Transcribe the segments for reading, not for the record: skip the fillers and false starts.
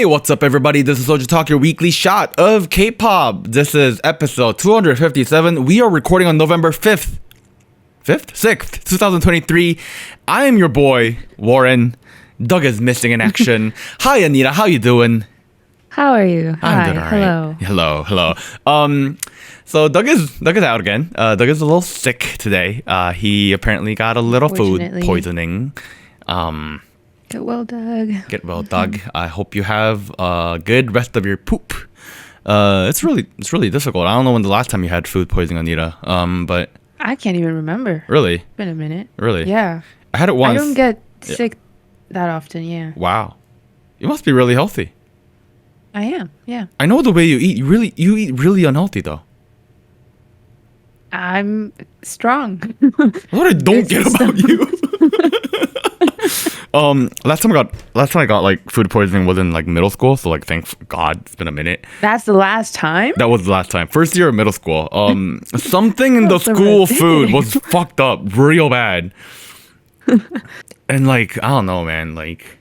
Hey, what's up, everybody? This is SojuTalk, your weekly shot of K-pop. This is episode 257. We are recording on November 5th, 6th, 2023. I am your boy, Warren. Doug is missing in action. Hi, Anita. How you doing? How are you? I'm doing all right. Hello. So Doug is out again. Doug is a little sick today. He apparently got a little food poisoning. Get well, Doug. I hope you have a good rest of your poop. It's really difficult. I don't know when the last time you had food poisoning, Anita. But I can't even remember. Really? It's been a minute. Really? Yeah. I had it once. I don't get sick that often. Yeah. Wow. You must be really healthy. I am. Yeah. I know the way you eat. You eat really unhealthy though. I'm strong. What I don't get about you. Last time I got like food poisoning was in like middle school, so like thank God it's been a minute. That's the last time? That was the last time. First year of middle school. Something in the school food was fucked up real bad. And like, I don't know, man, like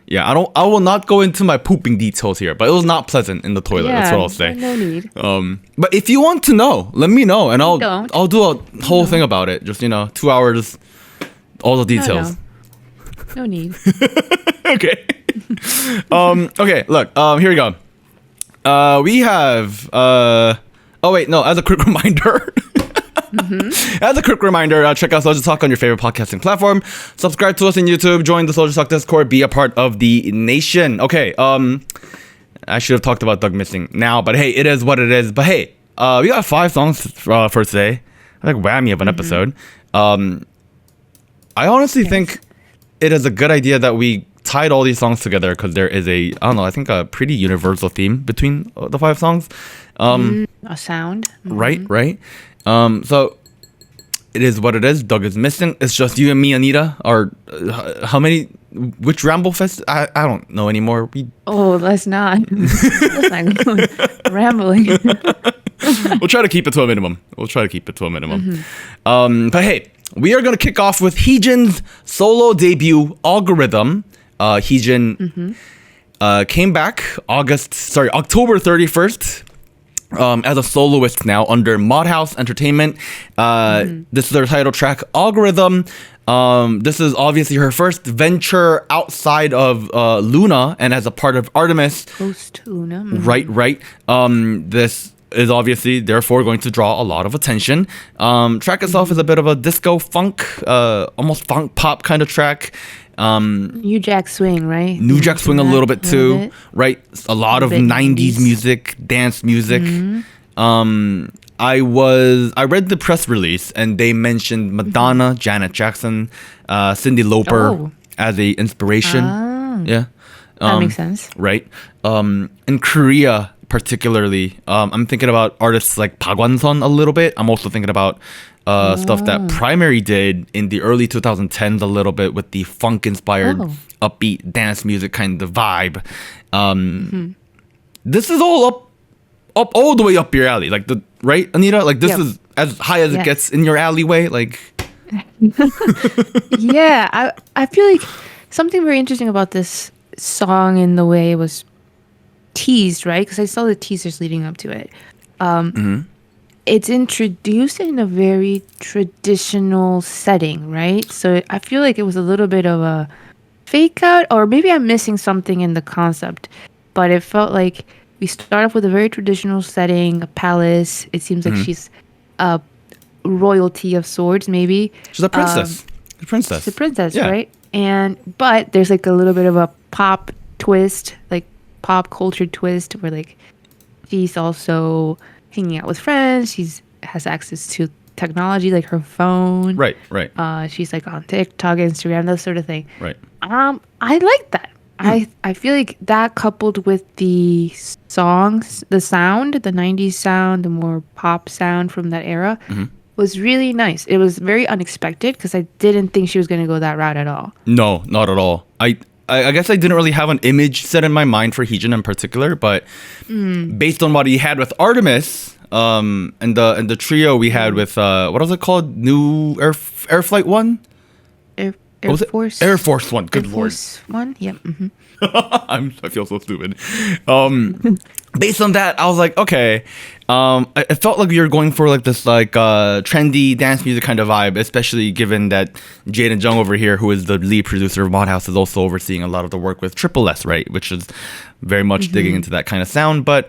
yeah, I will not go into my pooping details here, but it was not pleasant in the toilet. Yeah, that's what I'll say. No need. But if you want to know, let me know and I'll do a whole thing about it. Just 2 hours, all the details. No need. Okay. Okay, look, here we go. We have as a quick reminder. As a quick reminder, check out SojuTalk on your favorite podcasting platform. Subscribe to us on YouTube. Join the SojuTalk Discord. Be a part of the nation. Okay. I should have talked about Doug missing now, but hey, it is what it is. But hey, we got 5 songs for today. Like whammy of an episode. I honestly think it is a good idea that we tied all these songs together because there is I think a pretty universal theme between the 5 songs. A sound. Right. So it is what it is. Doug is missing. It's just you and me, Anita. Which Ramble Fest? I don't know anymore. Let's not. Let's not go rambling. We'll try to keep it to a minimum. But hey, we are going to kick off with Heejin's solo debut, Algorithm. Heejin came back October 31st. As a soloist now under Modhouse Entertainment. This is their title track, Algorithm. This is obviously her first venture outside of Luna and as a part of Artemis. Post Luna. Right. This is obviously therefore going to draw a lot of attention. Track itself is a bit of a disco funk, almost funk pop kind of track. New Jack Swing, right? New Jack Swing a little bit too, right? A lot of 90s music, dance music. I read the press release and they mentioned Madonna, Janet Jackson, Cyndi Lauper as a inspiration. Yeah. That makes sense. Right. In Korea particularly, I'm thinking about artists like Park Hwan-sun a little bit. I'm also thinking about stuff that Primary did in the early 2010s a little bit with the funk-inspired upbeat dance music kind of vibe. This is all up all the way up your alley. Like right, Anita? Like this is as high as it gets in your alleyway. Like yeah, I feel like something very interesting about this song in the way it was teased, right? Because I saw the teasers leading up to it. It's introduced in a very traditional setting, right? So I feel like it was a little bit of a fake out, or maybe I'm missing something in the concept, but it felt like we start off with a very traditional setting, a palace. It seems like she's a royalty of sorts, maybe. She's a princess. She's a princess, right? But there's like a little bit of a pop twist, like pop culture twist, where like she's also hanging out with friends. Has access to technology, like her phone. Right. She's like on TikTok, Instagram, that sort of thing. Right. I like that. I feel like that coupled with the songs, the sound, the 90s sound, the more pop sound from that era was really nice. It was very unexpected because I didn't think she was going to go that route at all. No, not at all. I guess I didn't really have an image set in my mind for Heejin in particular, but based on what he had with Artemis, and the trio we had with what was it called? New Air Flight 1? What was it? Force. Air Force One. Good Air lord. Force One. Yep. Mm-hmm. I feel so stupid. Based on that, I was like, okay. It felt like you're going for like this like trendy dance music kind of vibe, especially given that Jade and Jung over here, who is the lead producer of Mod House, is also overseeing a lot of the work with Triple S, right? Which is very much digging into that kind of sound. But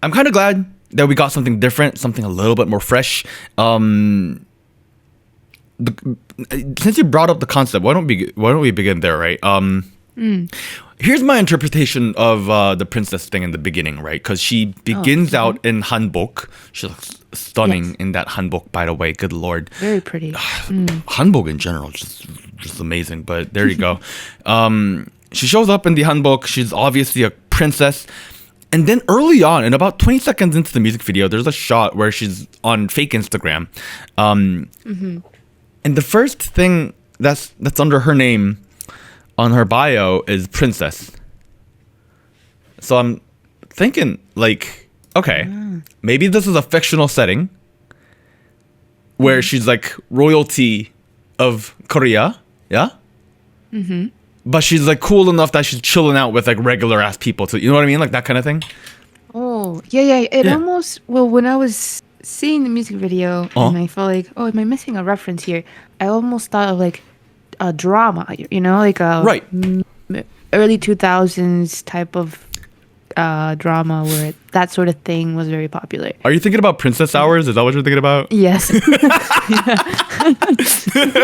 I'm kind of glad that we got something different, something a little bit more fresh. Since you brought up the concept, why don't we begin there, right? Here's my interpretation of the princess thing in the beginning, right? Because she begins out in hanbok. She looks stunning in that hanbok, by the way. Good lord, very pretty. Hanbok in general, just amazing. But there you go. She shows up in the hanbok. She's obviously a princess. And then early on, in about 20 seconds into the music video, there's a shot where she's on fake Instagram. And the first thing that's under her name on her bio is princess. So I'm thinking like, okay, maybe this is a fictional setting where she's like royalty of Korea, yeah? But she's like cool enough that she's chilling out with like regular ass people too. You know what I mean? Like that kind of thing. Oh, yeah. It almost, well, when I was seeing the music video and I felt like, oh, am I missing a reference here? I almost thought of like a drama, you know, like a early 2000s type of drama where that sort of thing was very popular. Are you thinking about Princess Hours? Is that what you're thinking about? Yes.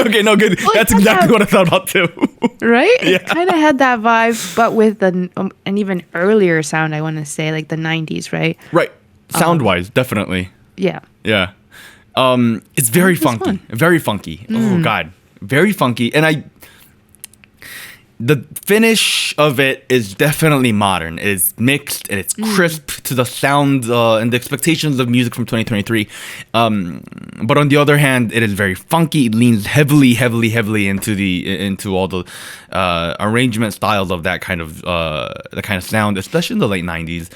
Okay, no, good. Well, that's exactly what I thought about too. Right? Yeah. It kind of had that vibe, but with an even earlier sound, I want to say, like the 90s, right? Right. Sound-wise, definitely. Yeah. Yeah. It's very funky. Very funky. Oh, God. Very funky. And the finish of it is definitely modern. It's mixed and it's crisp to the sound and the expectations of music from 2023. But on the other hand, it is very funky. It leans heavily into all the arrangement styles of that kind of sound, especially in the late 90s.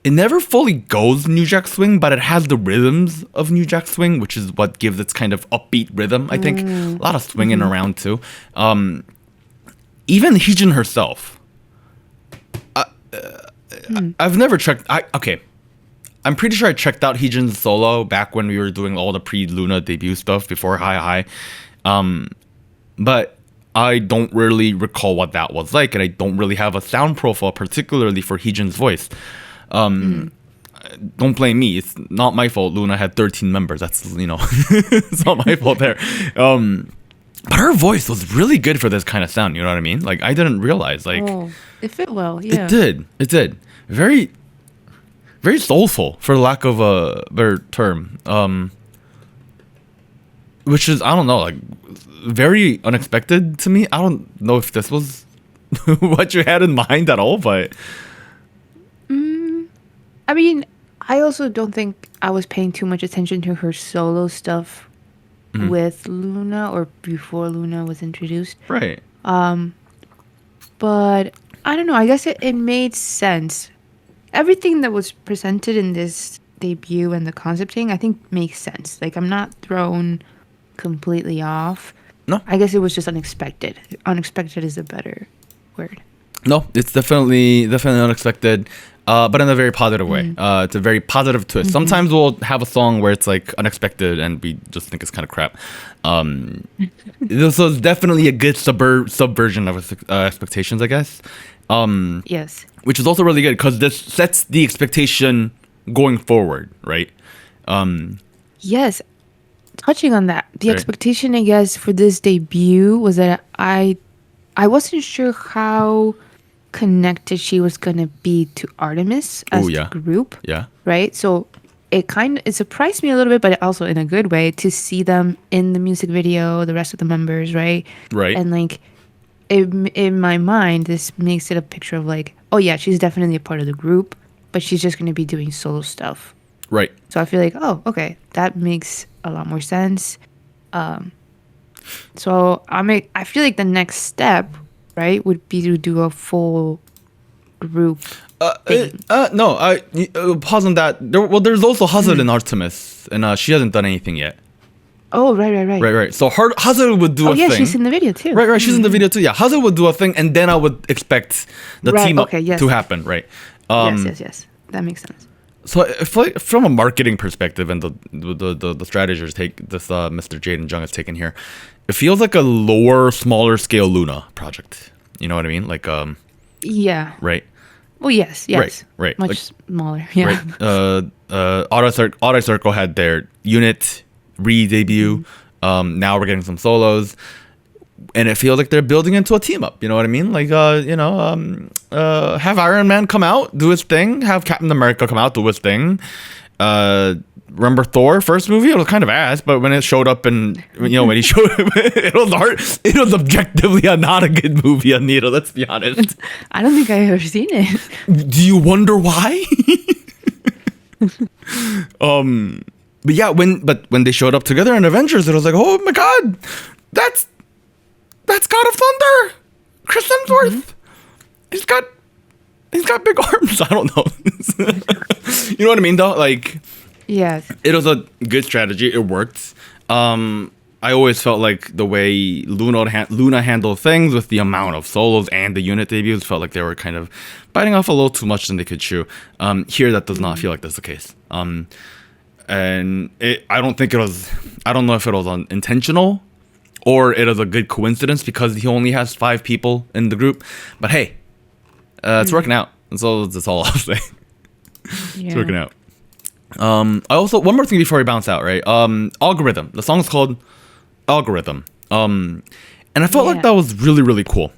It never fully goes New Jack Swing, but it has the rhythms of New Jack Swing, which is what gives its kind of upbeat rhythm, I think. A lot of swinging around too. Even Heejin herself. I've never checked. I'm pretty sure I checked out Heejin's solo back when we were doing all the pre-Luna debut stuff before Hi. But I don't really recall what that was like, and I don't really have a sound profile particularly for Heejin's voice. Don't blame me. It's not my fault. Luna had 13 members. That's, it's not my fault there. But her voice was really good for this kind of sound. You know what I mean? Like, I didn't realize. Like, it fit well. Yeah, it did. Very, very soulful, for lack of a better term. Which is, I don't know, like, very unexpected to me. I don't know if this was what you had in mind at all, but I mean, I also don't think I was paying too much attention to her solo stuff with Luna or before Luna was introduced. Right. But I don't know. I guess it made sense. Everything that was presented in this debut and the concepting, I think, makes sense. Like, I'm not thrown completely off. No. I guess it was just unexpected. Unexpected is a better word. No, it's definitely unexpected, but in a very positive way. It's a very positive twist. Sometimes we'll have a song where it's like unexpected and we just think it's kind of crap. This was definitely a good subversion of expectations, I guess. Yes. Which is also really good because this sets the expectation going forward, right? Yes. Touching on that, the expectation, I guess, for this debut was that I wasn't sure how connected she was gonna be to Artemis as the group. Yeah. Right. So it surprised me a little bit, but also in a good way to see them in the music video, the rest of the members, right? Right. And like, in my mind, this makes it a picture of like, oh yeah, she's definitely a part of the group, but she's just gonna be doing solo stuff. Right. So I feel like, oh, okay, that makes a lot more sense. So I feel like the next step, right, would be to do a full group thing. No, I pause on that. There's also Hazard and Artemis, and she hasn't done anything yet. Oh, right. Right. So Hazel would do a thing. Oh, yeah, she's in the video too. Right. She's in the video too. Yeah, Hazel would do a thing, and then I would expect the team up to happen. Right. Yes. That makes sense. So if, like, from a marketing perspective and the strategies Mr. Jaden Jung has taken here, it feels like a lower, smaller scale Luna project. You know what I mean? Like yeah. Right. Well, yes. Right. Much like, smaller. Yeah. Right. Auto Circle had their unit re-debut. Now we're getting some solos, and it feels like they're building into a team up. You know what I mean? Like have Iron Man come out, do his thing. Have Captain America come out, do his thing. Remember Thor first movie? It was kind of ass, but when it showed up and when he showed up, it was hard. It was objectively not a good movie, Anita. Let's be honest. I don't think I've ever seen it. Do you wonder why? But yeah, when they showed up together in Avengers, it was like, oh my god, that's God of Thunder, Chris Hemsworth. He's got big arms. I don't know. You know what I mean, though? Like, yes, it was a good strategy. It worked. I always felt like the way Luna handled things with the amount of solos and the unit debuts felt like they were kind of biting off a little too much than they could chew. Here, that does not feel like that's the case. And I don't know if it was intentional or it is a good coincidence because he only has 5 people in the group. But hey, it's working out. That's all I'll say. Yeah. It's working out. I also, one more thing before we bounce out, right? Algorithm. The song's called Algorithm. And I felt like that was really, really cool.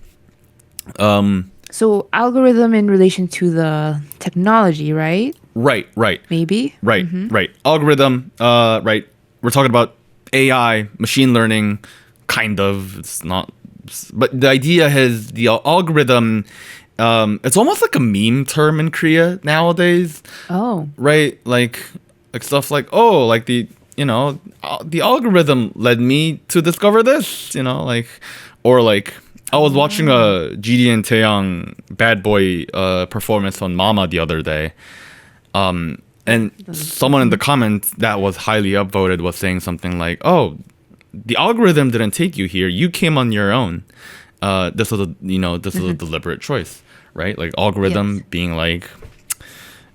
So algorithm in relation to the technology, right? Right. Maybe? Right. Algorithm, right. We're talking about AI, machine learning, kind of. It's not, but the idea is the algorithm, it's almost like a meme term in Korea nowadays. Oh. Right? Like stuff like, oh, like the algorithm led me to discover this, or like, I was watching a GD and Taeyang bad boy performance on Mama the other day. And someone in the comments that was highly upvoted was saying something like, oh, the algorithm didn't take you here. You came on your own. This was a deliberate choice, right? Like algorithm being like,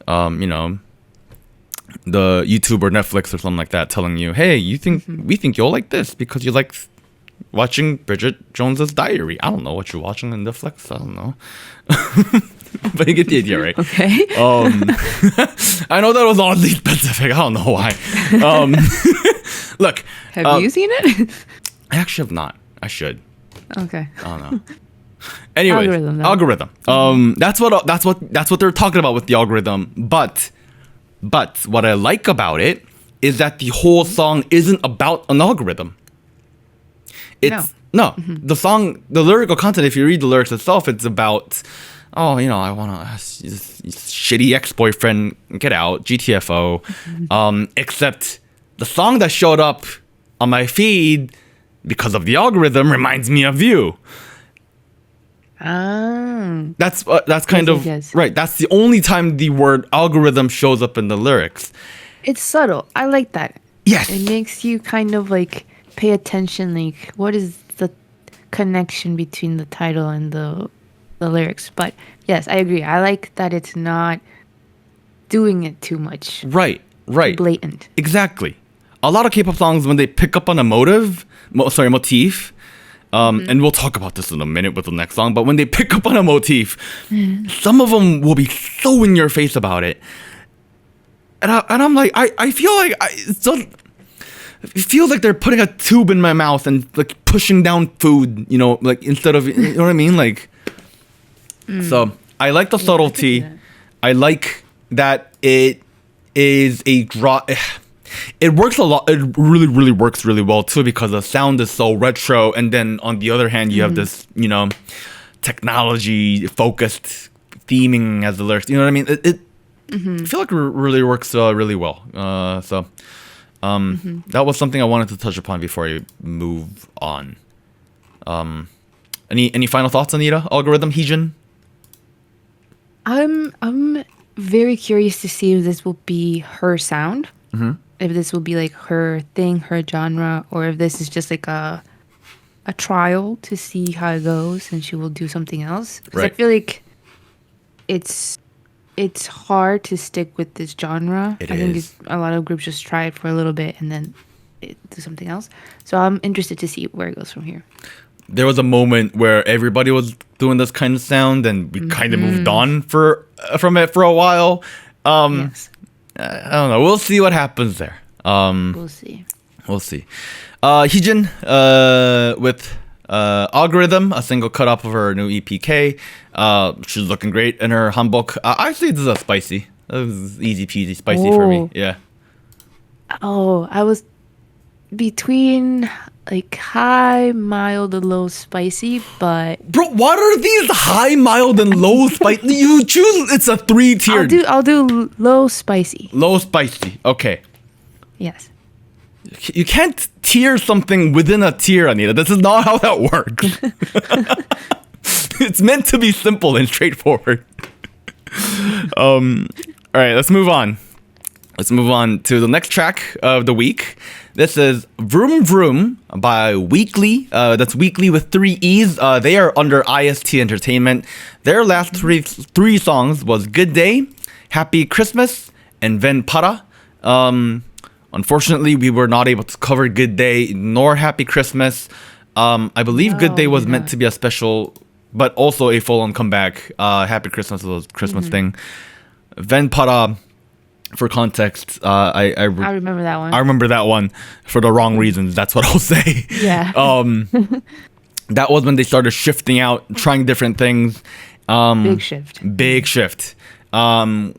the YouTube or Netflix or something like that telling you, hey, we think you'll like this because you like watching Bridget Jones's Diary. I don't know what you're watching on Netflix. I don't know. But you get the idea, right? Okay. I know that was oddly specific. I don't know why. Look. Have you seen it? I actually have not. I should. Okay. I don't know. Anyway, algorithm. That's what they're talking about with the algorithm. But what I like about it is that the whole song isn't about an algorithm. The song, the lyrical content, if you read the lyrics itself, it's about, I want to shitty ex-boyfriend get out, GTFO. Except the song that showed up on my feed because of the algorithm reminds me of you. That's kind of right. That's the only time the word algorithm shows up in the lyrics. It's subtle. I like that. Yes, it makes you kind of like pay attention. Like, what is the connection between the title and the lyrics? But yes, I agree. I like that it's not doing it too much. Right. Blatant. Exactly. A lot of K-pop songs, when they pick up on a motif. And we'll talk about this in a minute with the next song. But when they pick up on a motif, some of them will be so in your face about it. And I'm like, I feel like it feels like they're putting a tube in my mouth and like pushing down food, like instead of, you know what I mean? Like, so I like the subtlety. I like that it is a draw. It works a lot. It really, really works really well too because the sound is so retro. And then on the other hand, you have this, technology focused theming as the lyrics. You know what I mean? I feel like it really works really well. That was something I wanted to touch upon before I move on. Any final thoughts, Anita? Algorithm, Heejin? I'm very curious to see if this will be her sound. if this will be like her thing, her genre, or if this is just like a trial to see how it goes, and she will do something else. Because I feel like it's hard to stick with this genre. I think a lot of groups just try it for a little bit and then do something else. So I'm interested to see where it goes from here. There was a moment where everybody was doing this kind of sound, and we kind of moved on from it for a while. Yes. I don't know. We'll see what happens there. We'll see. Heejin with Algorithm, a single cut off of her new EPK. She's looking great in her hanbok. Actually, this is a spicy. It was easy peasy spicy for me. Yeah. Oh, I was between like high, mild, and low spicy, but Bro, what are these high, mild, and low spicy? You choose. It's a 3-tiered. I'll do low spicy. Low spicy. Okay. Yes. You can't tier something within a tier, Anita. This is not how that works. It's meant to be simple and straightforward. All right, let's move on. Let's move on to the next track of the week. This is Vroom Vroom by Weeekly. That's Weeekly with 3 E's. They are under IST Entertainment. Their last three songs was Good Day, Happy Christmas, and Ven Para. Unfortunately, we were not able to cover Good Day nor Happy Christmas. I believe Good Day was meant to be a special, but also a full-on comeback. Happy Christmas was a Christmas thing. Ven Para, for context, I remember that one. I remember that one for the wrong reasons. That's what I'll say. Yeah. That was when they started shifting out, trying different things. Big shift. Big shift. I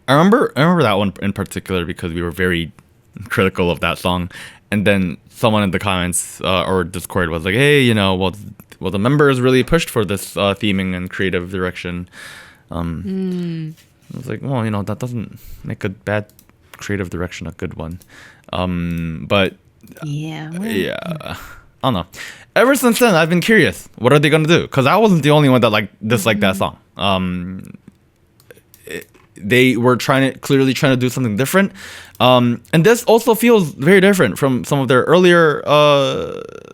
remember that one in particular because we were very critical of that song, and then someone in the comments or Discord was like, "Hey, well, the members really pushed for this theming and creative direction." I was like, well, that doesn't make a bad creative direction a good one. But yeah, I don't know. Ever since then, I've been curious. What are they gonna do? Because I wasn't the only one that disliked that song. They were clearly trying to do something different. And this also feels very different from some of their earlier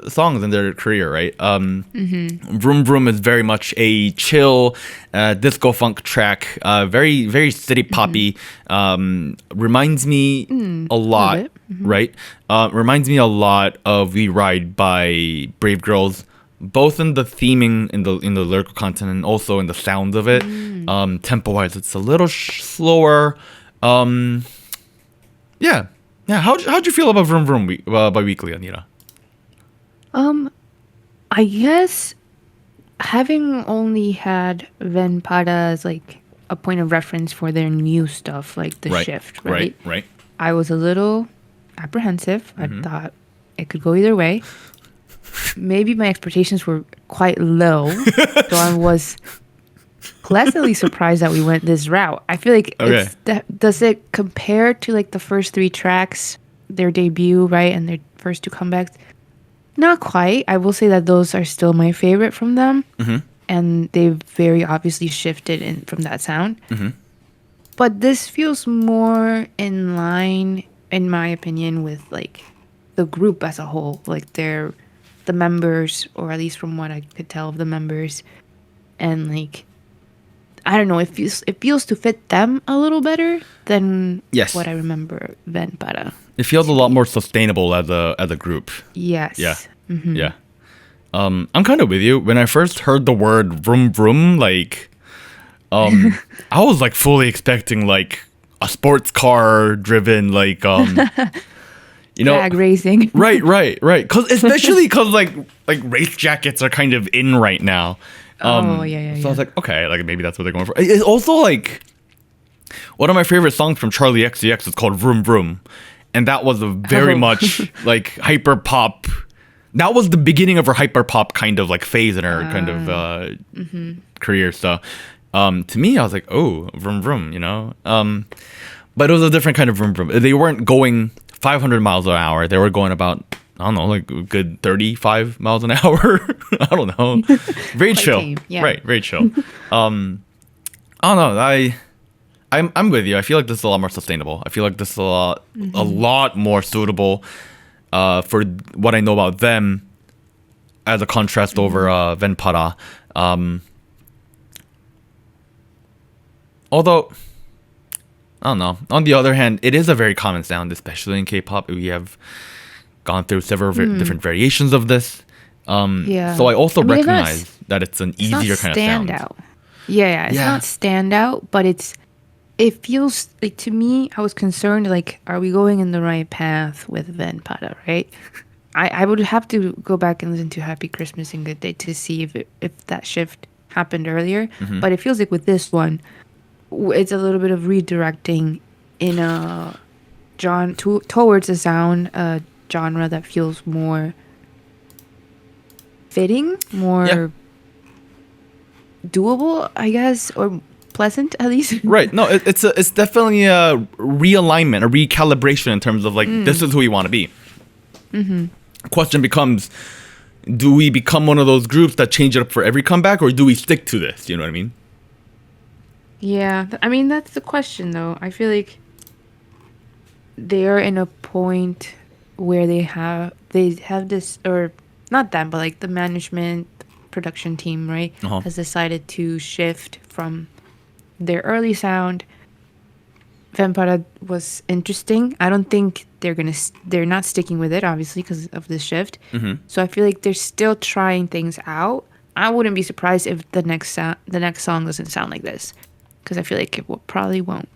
songs in their career, right? Vroom Vroom is very much a chill disco funk track, very, very city poppy. Reminds me a lot, right? Reminds me a lot of We Ride by Brave Girls, both in the theming, in the lyrical content, and also in the sound of it. Tempo wise, it's a little slower. Yeah. How'd you feel about Vroom Vroom by Weeekly, Anita? I guess having only had Ven Para as like a point of reference for their new stuff, like the shift, right? Right. I was a little apprehensive. I thought it could go either way. Maybe my expectations were quite low, so I was pleasantly surprised that we went this route. I feel like does it compare to like the first 3 tracks, their debut, right, and their first 2 comebacks? Not quite. I will say that those are still my favorite from them, and they've very obviously shifted from that sound. But this feels more in line, in my opinion, with like the group as a whole, like the members, or at least from what I could tell of the members, and like I don't know, it feels to fit them a little better than what I remember Ven Para. It feels a lot more sustainable as a group. Yes. Yeah. Yeah. I'm kind of with you. When I first heard the word vroom vroom, like I was like fully expecting like a sports car driven like drag racing. right. Especially because like race jackets are kind of in right now. So I was like, okay, like maybe that's what they're going for. It's also like one of my favorite songs from Charlie XCX is called Vroom Vroom, and that was a very much like hyper pop. That was the beginning of her hyper pop kind of like phase in her kind of career. So to me, I was like, oh, Vroom Vroom, but it was a different kind of Vroom Vroom. They weren't going 500 miles an hour. They were going about, I don't know, like a good 35 miles an hour. I don't know. Very chill. Tame, yeah. Right, very chill. I don't know. I'm with you. I feel like this is a lot more sustainable. I feel like this is a lot more suitable for what I know about them as a contrast over Venpara. Although, I don't know. On the other hand, it is a very common sound, especially in K-pop. We have gone through several different variations of this. So I also recognize that it's an easier kind of sound. It's not standout, but it feels like, to me, I was concerned, like, are we going in the right path with Venpada, right? I would have to go back and listen to Happy Christmas and Good Day to see if that shift happened earlier. But it feels like with this one, it's a little bit of redirecting in a towards a sound genre that feels more fitting, more doable, I guess, or pleasant at least. Right. No, it's definitely a realignment, a recalibration in terms of like this is who we want to be. Question becomes, do we become one of those groups that change it up for every comeback, or do we stick to this? You know what I mean? Yeah, I mean that's the question though. I feel like they're in a point where they have this, or not them, but like the management production team, right, has decided to shift from their early sound. Vampara was interesting. I don't think they're not sticking with it, obviously, because of this shift. So I feel like they're still trying things out. I wouldn't be surprised if the next song doesn't sound like this, because I feel like it probably won't.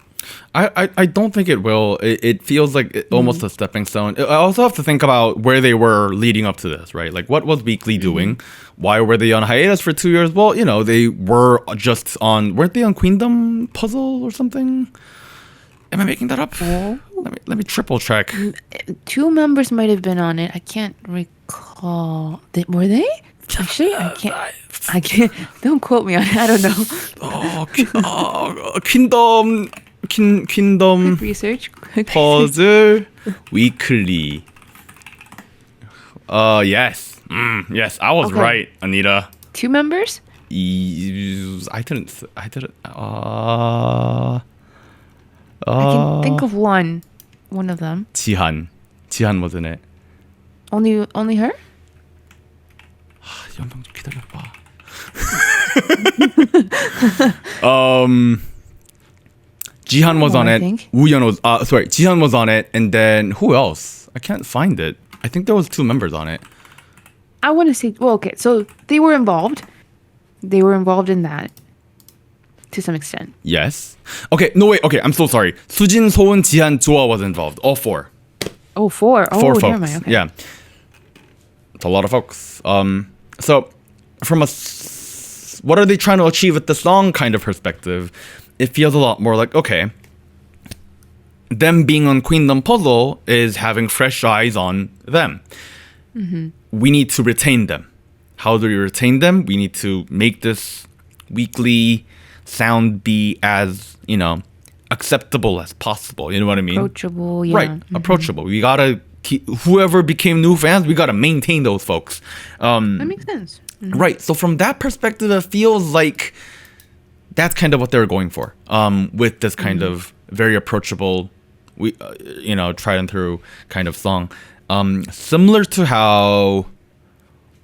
I don't think it will. It feels like almost a stepping stone. I also have to think about where they were leading up to this, right? Like, what was Weeekly doing? Why were they on hiatus for 2 years? Well, you know, they were just on... Weren't they on Queendom Puzzle or something? Am I making that up? Let me triple check. 2 members might have been on it. I can't recall. Were they? Actually, I can't. Don't quote me on it. I don't know. Kingdom Quick research. Puzzle Weekly. Yes. Yes, I was right, Anita. 2 members? I didn't. I can think of one of them. Jihan was in it. Only her? 연병 좀 기다려봐. Jihan was on it. Wooyeon was Jihan was on it, and then who else? I can't find it. I think there was 2 members on it. I want to say, well, okay, so they were involved. They were involved in that to some extent. Yes. Okay. No wait. Okay. I'm so sorry. Sujin, Soeun, Jihan, Joa was involved. All 4. Oh, 4. Oh, 4 folks. never mind. Okay. Yeah. It's a lot of folks. So from what are they trying to achieve with the song kind of perspective, it feels a lot more like, okay, them being on Queendom Puzzle is having fresh eyes on them. We need to retain them. How do we retain them? We need to make this weekly sound be as, you know, acceptable as possible. You know what I mean? Approachable, yeah. Right, approachable. We gotta keep, whoever became new fans, we gotta maintain those folks. That makes sense. Right. So from that perspective, it feels like that's kind of what they're going for. With this kind of very approachable, tried and through kind of song. Similar to how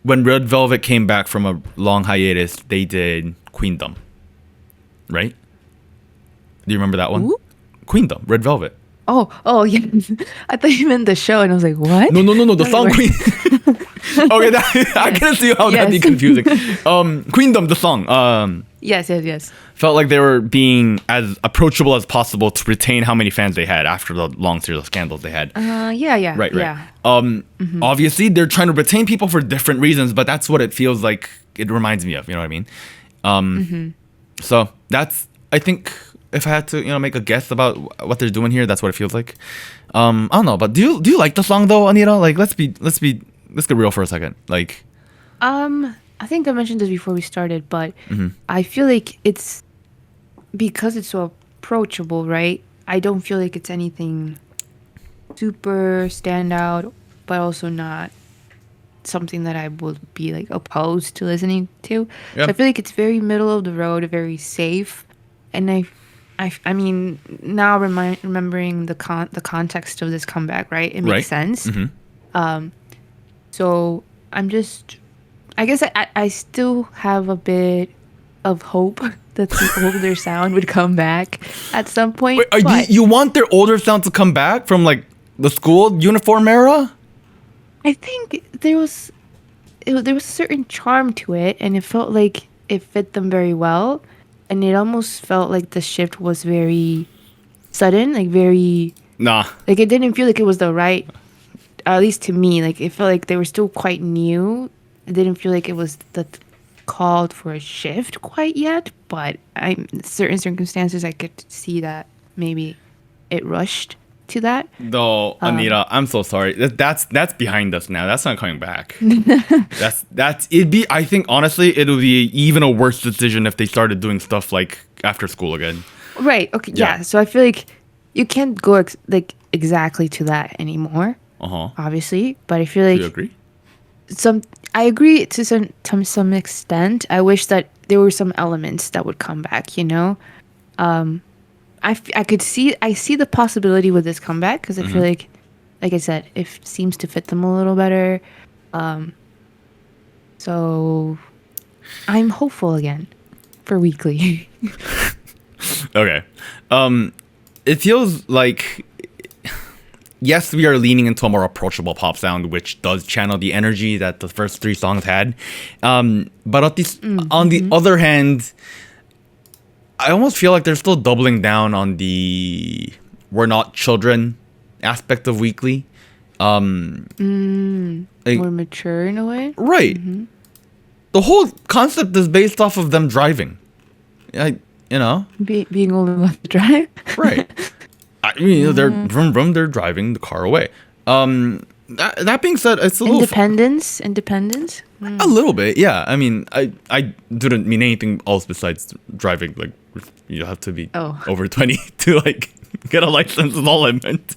when Red Velvet came back from a long hiatus, they did Queendom. Right? Do you remember that one? Ooh? Queendom, Red Velvet. Oh, yeah. I thought you meant the show, and I was like, what? No, the song Queen. Okay, I can see how that'd be confusing. Queendom, the song. Yes. Felt like they were being as approachable as possible to retain how many fans they had after the long series of scandals they had. Yeah. Right. Yeah. Obviously, they're trying to retain people for different reasons, but that's what it feels like it reminds me of. You know what I mean? So that's, I think, if I had to, make a guess about what they're doing here, that's what it feels like. I don't know, but do you like the song though, Anita? Like, let's get real for a second. Like, I think I mentioned this before we started, but I feel like it's because it's so approachable, right? I don't feel like it's anything super standout, but also not something that I would be like opposed to listening to. Yep. So I feel like it's very middle of the road, very safe, and I I mean, now remembering the context of this comeback, right? It makes sense. So I'm just, I guess I still have a bit of hope that the older sound would come back at some point. Wait, you want their older sound to come back from like the school uniform era? I think there was a certain charm to it, and it felt like it fit them very well, and it almost felt like the shift was very sudden, like very like it didn't feel like it was the right, at least to me, like it felt like they were still quite new. It didn't feel like it was called for a shift quite yet, but in certain circumstances I could see that maybe it rushed to that. No, Anita, I'm so sorry. That's behind us now. That's not coming back. It'd be. I think honestly, it would be even a worse decision if they started doing stuff like after school again. Right. Okay. Yeah. So I feel like you can't go exactly to that anymore. Obviously, but I feel like. Do you agree? I agree to some extent. I wish that there were some elements that would come back. You know. I see the possibility with this comeback because I feel like I said, it seems to fit them a little better. So I'm hopeful again for Weeekly. Okay. It feels like, yes, we are leaning into a more approachable pop sound, which does channel the energy that the first 3 songs had. But on the other hand, I almost feel like they're still doubling down on the "we're not children" aspect of Weeekly. More mature in a way, right? The whole concept is based off of them driving. being old enough to drive, right? I mean, they're they're driving the car away. That being said, it's a little independence. A little bit, yeah. I mean, I didn't mean anything else besides driving. Like, you have to be over 20 to like get a license. Is all I meant.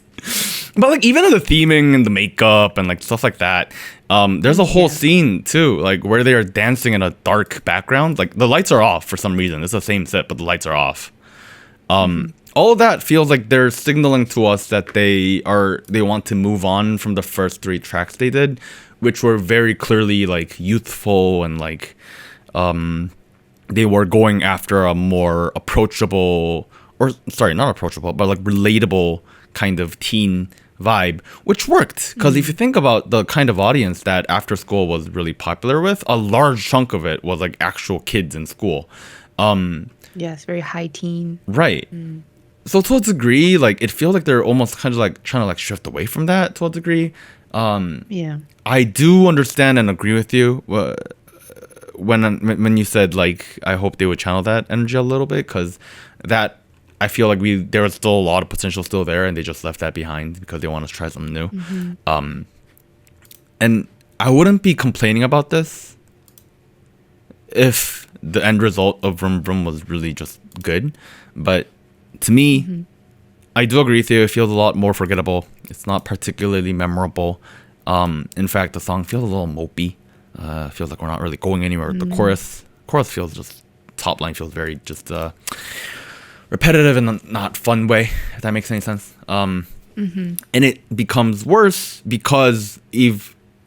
But like, even in the theming and the makeup and like stuff like that, there's a whole scene too, like where they are dancing in a dark background. Like the lights are off for some reason. It's the same set, but the lights are off. All of that feels like they're signaling to us that they want to move on from the first 3 tracks they did, which were very clearly like youthful and like they were going after a more approachable, or sorry, not approachable, but like relatable kind of teen vibe, which worked because if you think about the kind of audience that After School was really popular with, a large chunk of it was like actual kids in school. Yes, very high teen. Right. So to a degree, like it feels like they're almost kind of like trying to like shift away from that to a degree. I do understand and agree with you when you said like I hope they would channel that energy a little bit, because that I feel like there was still a lot of potential still there, and they just left that behind because they want to try something new. And I wouldn't be complaining about this if the end result of Vroom Vroom was really just good, but to me, I do agree with you. It feels a lot more forgettable. It's not particularly memorable. In fact, the song feels a little mopey. Feels like we're not really going anywhere with the chorus. Chorus feels just, top line feels very just repetitive in a not fun way, if that makes any sense. And it becomes worse because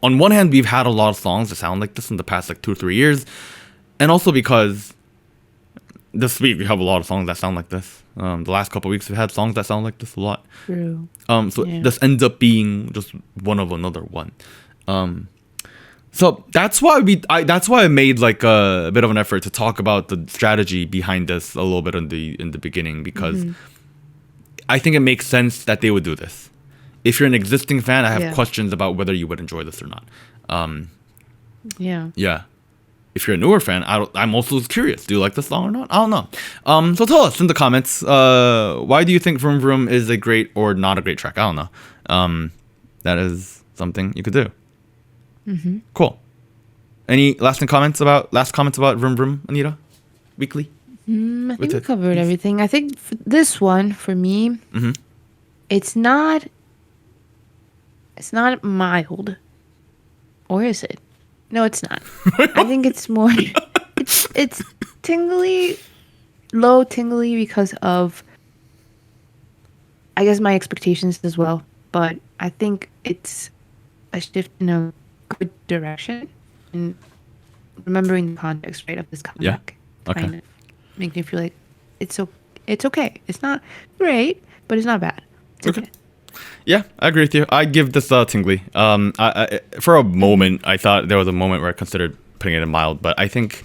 on one hand, we've had a lot of songs that sound like this in the past like 2 or 3 years. And also because this week we have a lot of songs that sound like this. The last couple of weeks we've had songs that sound like this a lot. True. This ends up being just one of another one. So that's why I made like a bit of an effort to talk about the strategy behind this a little bit in the beginning, because I think it makes sense that they would do this. If you're an existing fan, I have questions about whether you would enjoy this or not. Yeah. If you're a newer fan, I'm also curious. Do you like this song or not? I don't know. So tell us in the comments, why do you think Vroom Vroom is a great or not a great track? I don't know. That is something you could do. Cool. Any last comments about Vroom Vroom, Anita? Weeekly? I think we covered everything. I think for this one, for me, it's not mild. Or is it? No, it's not. I think it's more it's tingly low tingly because of, I guess, my expectations as well. But I think it's a shift in a good direction. And remembering the context, right, of this comeback, Okay. kind of makes me feel like it's okay. It's not great, but it's not bad. It's okay. Yeah, I agree with you. I give this tingly. I for a moment, I thought there was a moment where I considered putting it in mild, but I think,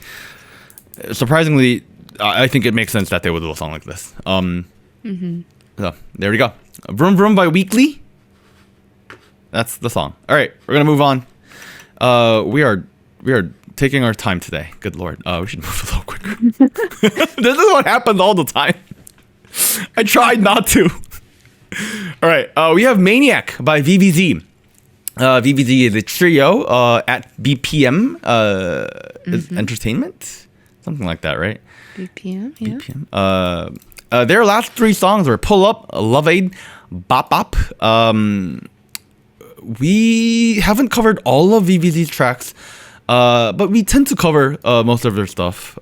surprisingly, I think it makes sense that they would do a song like this. So there we go. Vroom Vroom by Weeekly. That's the song. All right, we're gonna move on. We are taking our time today. Good lord. We should move a little quicker. This is what happens all the time. I tried not to. All right, we have Maniac by VIVIZ. VIVIZ is a trio at BPM is entertainment, something like that, right? BPM, yeah. BPM. Their last 3 songs were Pull Up, Love Aid, Bop Bop. We haven't covered all of VIVIZ's tracks, but we tend to cover most of their stuff.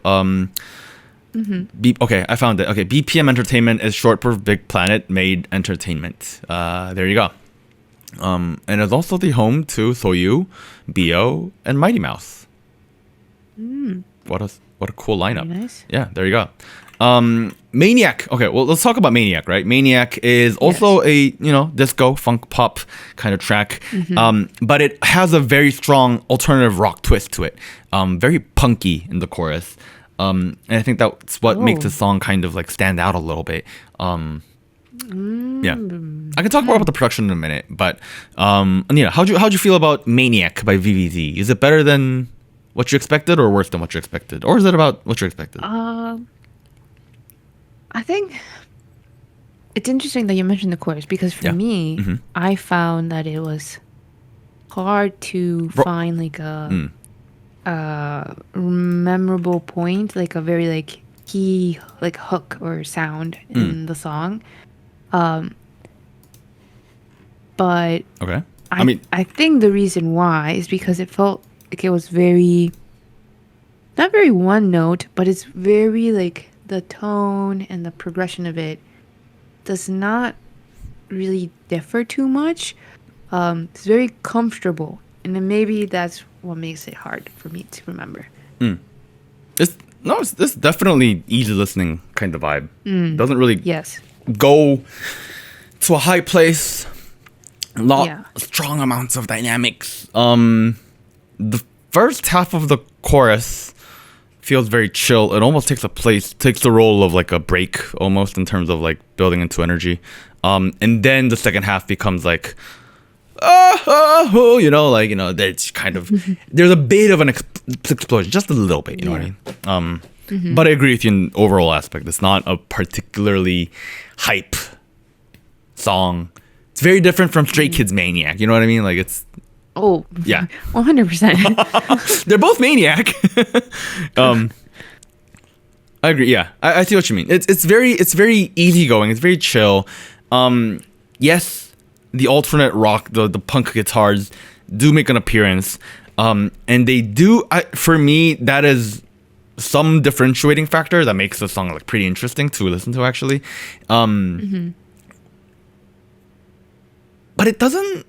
Okay, I found it. Okay, BPM Entertainment is short for Big Planet Made Entertainment. There you go. And it's also the home to Soju, BO, and Mighty Mouse. What a cool lineup. Very nice. Yeah, there you go. Maniac. Okay, well, let's talk about Maniac, right? Maniac is also a, disco, funk, pop kind of track. But it has a very strong alternative rock twist to it. Very punky in the chorus. And I think that's what makes the song kind of like stand out a little bit. Yeah. I can talk more about the production in a minute, but Anita, how'd you feel about Maniac by VIVIZ? Is it better than what you expected or worse than what you expected? Or is it about what you expected? I think it's interesting that you mentioned the chorus because for me, I found that it was hard to find like a memorable point, like a very like key like hook or sound in the song. But okay. I think the reason why is because it felt like it was very, not very one note, but it's very like the tone and the progression of it does not really differ too much. It's very comfortable, and then maybe that's what makes it hard for me to remember. It's definitely easy listening kind of vibe. Doesn't really go to a high place. Strong amounts of dynamics. The first half of the chorus feels very chill. It almost takes the role of like a break almost in terms of like building into energy. And then the second half becomes like, that's kind of, there's a bit of an explosion, just a little bit, you know what I mean? But I agree with you in overall aspect. It's not a particularly hype song. It's very different from Stray Kids Maniac, you know what I mean? Like it's, 100%. They're both Maniac. I agree. Yeah, I see what you mean. It's very easygoing. It's very chill. Yes, the alternate rock, the punk guitars do make an appearance. And they do. For me, that is some differentiating factor that makes the song like pretty interesting to listen to. Actually, but it doesn't.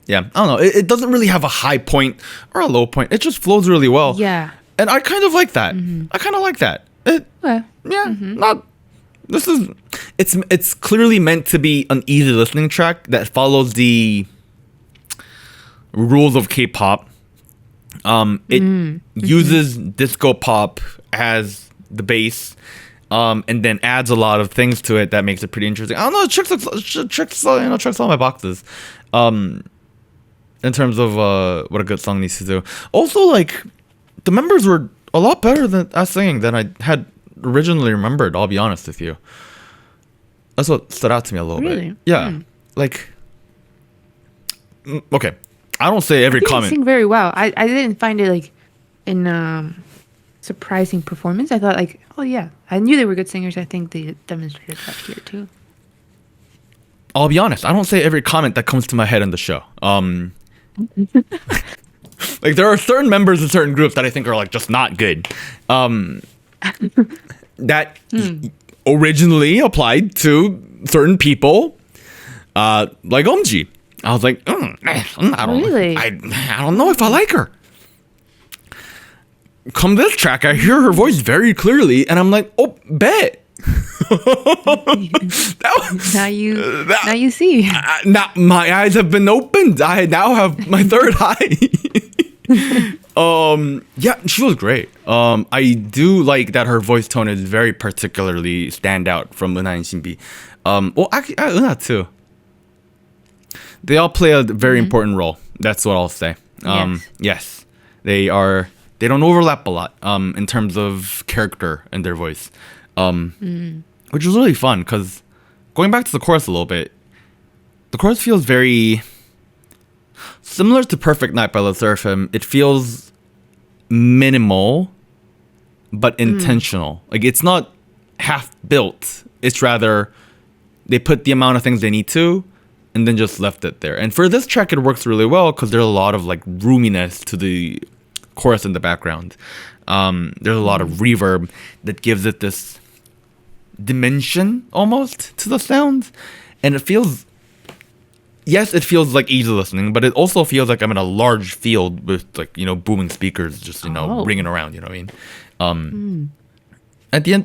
Yeah, I don't know. It doesn't really have a high point or a low point. It just flows really well. Yeah. And I kind of like that. I kind of like that. Not. This is. It's clearly meant to be an easy listening track that follows the rules of K-pop. It uses disco pop as the base, and then adds a lot of things to it that makes it pretty interesting. I don't know. Checks all my boxes. In terms of what a good song needs to do. Also, like, the members were a lot better at singing than I had originally remembered, I'll be honest with you. That's what stood out to me a little bit. Yeah. Like, okay. I don't say every comment. They sing very well. I didn't find it, like, in surprising performance. I thought, like, oh, yeah. I knew they were good singers. I think they demonstrated that here, too. I'll be honest. I don't say every comment that comes to my head in the show. Like there are certain members of certain groups that I think are like just not good. that originally applied to certain people, like Omji. I was like, I don't know if I like her. Come this track, I hear her voice very clearly, and I'm like, oh, bet. Now you see. Now my eyes have been opened. I now have my third eye. Yeah, she was great. I do like that her voice tone is very particularly stand out from Euna and Shinbi. Well, actually, Euna too. They all play a very important role. That's what I'll say. Yes, they are. They don't overlap a lot. In terms of character and their voice. Which was really fun because going back to the chorus a little bit, the chorus feels very similar to Perfect Night by Le Sserafim. It feels minimal but intentional. Like it's not half built. It's rather they put the amount of things they need to and then just left it there. And for this track, it works really well because there's a lot of like roominess to the chorus in the background. There's a lot of reverb that gives it this dimension almost to the sound, and it feels like easy listening, but it also feels like I'm in a large field with like booming speakers just ringing around. You know what I mean? At the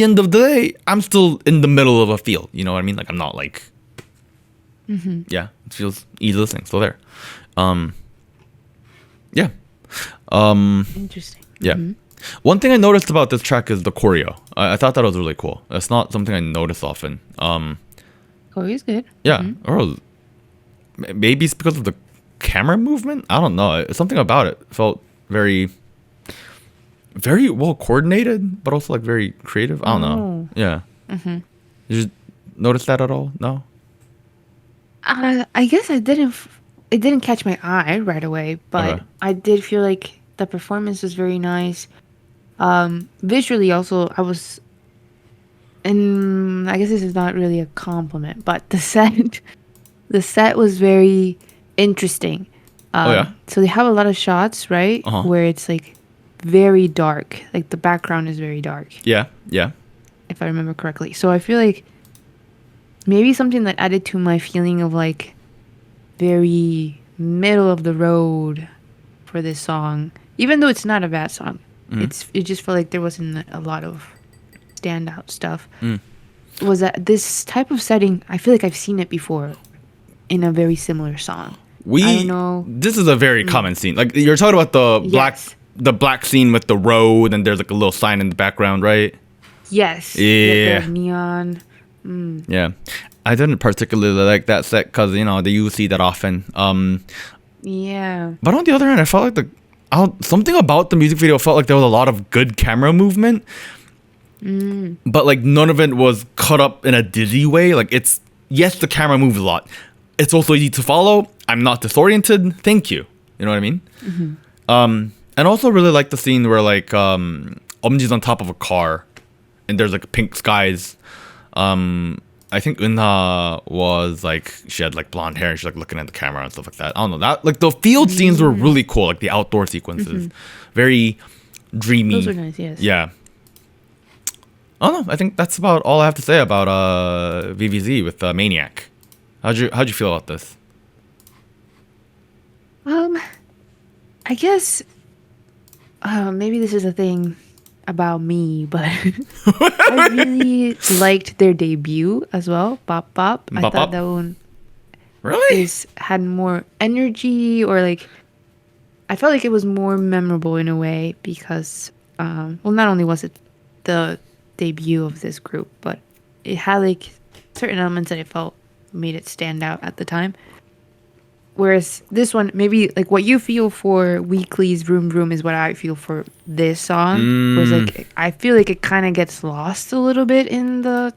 end of the day, I'm still in the middle of a field. You know what I mean? Like I'm not like it feels easy listening. So there, yeah. Interesting. Yeah. One thing I noticed about this track is the choreo. I thought that was really cool. It's not something I notice often. Choreo's good. Yeah. Or maybe it's because of the camera movement. I don't know. Something about it felt very, very well coordinated, but also like very creative. I don't know. Yeah. Did you notice that at all? No. I guess I didn't. It didn't catch my eye right away, but I did feel like the performance was very nice. Visually also, I guess this is not really a compliment, but the set was very interesting. So they have a lot of shots, right? Where it's like very dark, like the background is very dark. Yeah. If I remember correctly. So I feel like maybe something that added to my feeling of like very middle of the road for this song, even though it's not a bad song. It just felt like there wasn't a lot of standout stuff. Was that this type of setting? I feel like I've seen it before in a very similar song. I don't know. This is a very common scene. Like you're talking about the black scene with the road, and there's like a little sign in the background, right? Yes. Yeah. The neon. Yeah, I didn't particularly like that set because you see that often. Yeah. But on the other hand, I felt like something about the music video felt like there was a lot of good camera movement, but like none of it was cut up in a dizzy way. Like the camera moves a lot. It's also easy to follow. I'm not disoriented. Thank you. You know what I mean? And also really like the scene where like Omji's on top of a car, and there's like pink skies. I think Euna was like, she had like blonde hair and she's like looking at the camera and stuff like that. I don't know, that like the field scenes were really cool, like the outdoor sequences, very dreamy. Those were nice, yes. Yeah. I don't know. I think that's about all I have to say about VIVIZ with Maniac. How'd you feel about this? I guess maybe this is a thing about me, but I really liked their debut as well. Bop Bop. I thought that one really had more energy, or like I felt like it was more memorable in a way because not only was it the debut of this group, but it had like certain elements that I felt made it stand out at the time. Whereas this one, maybe like what you feel for Weekly's Vroom Vroom is what I feel for this song. Whereas like I feel like it kind of gets lost a little bit in the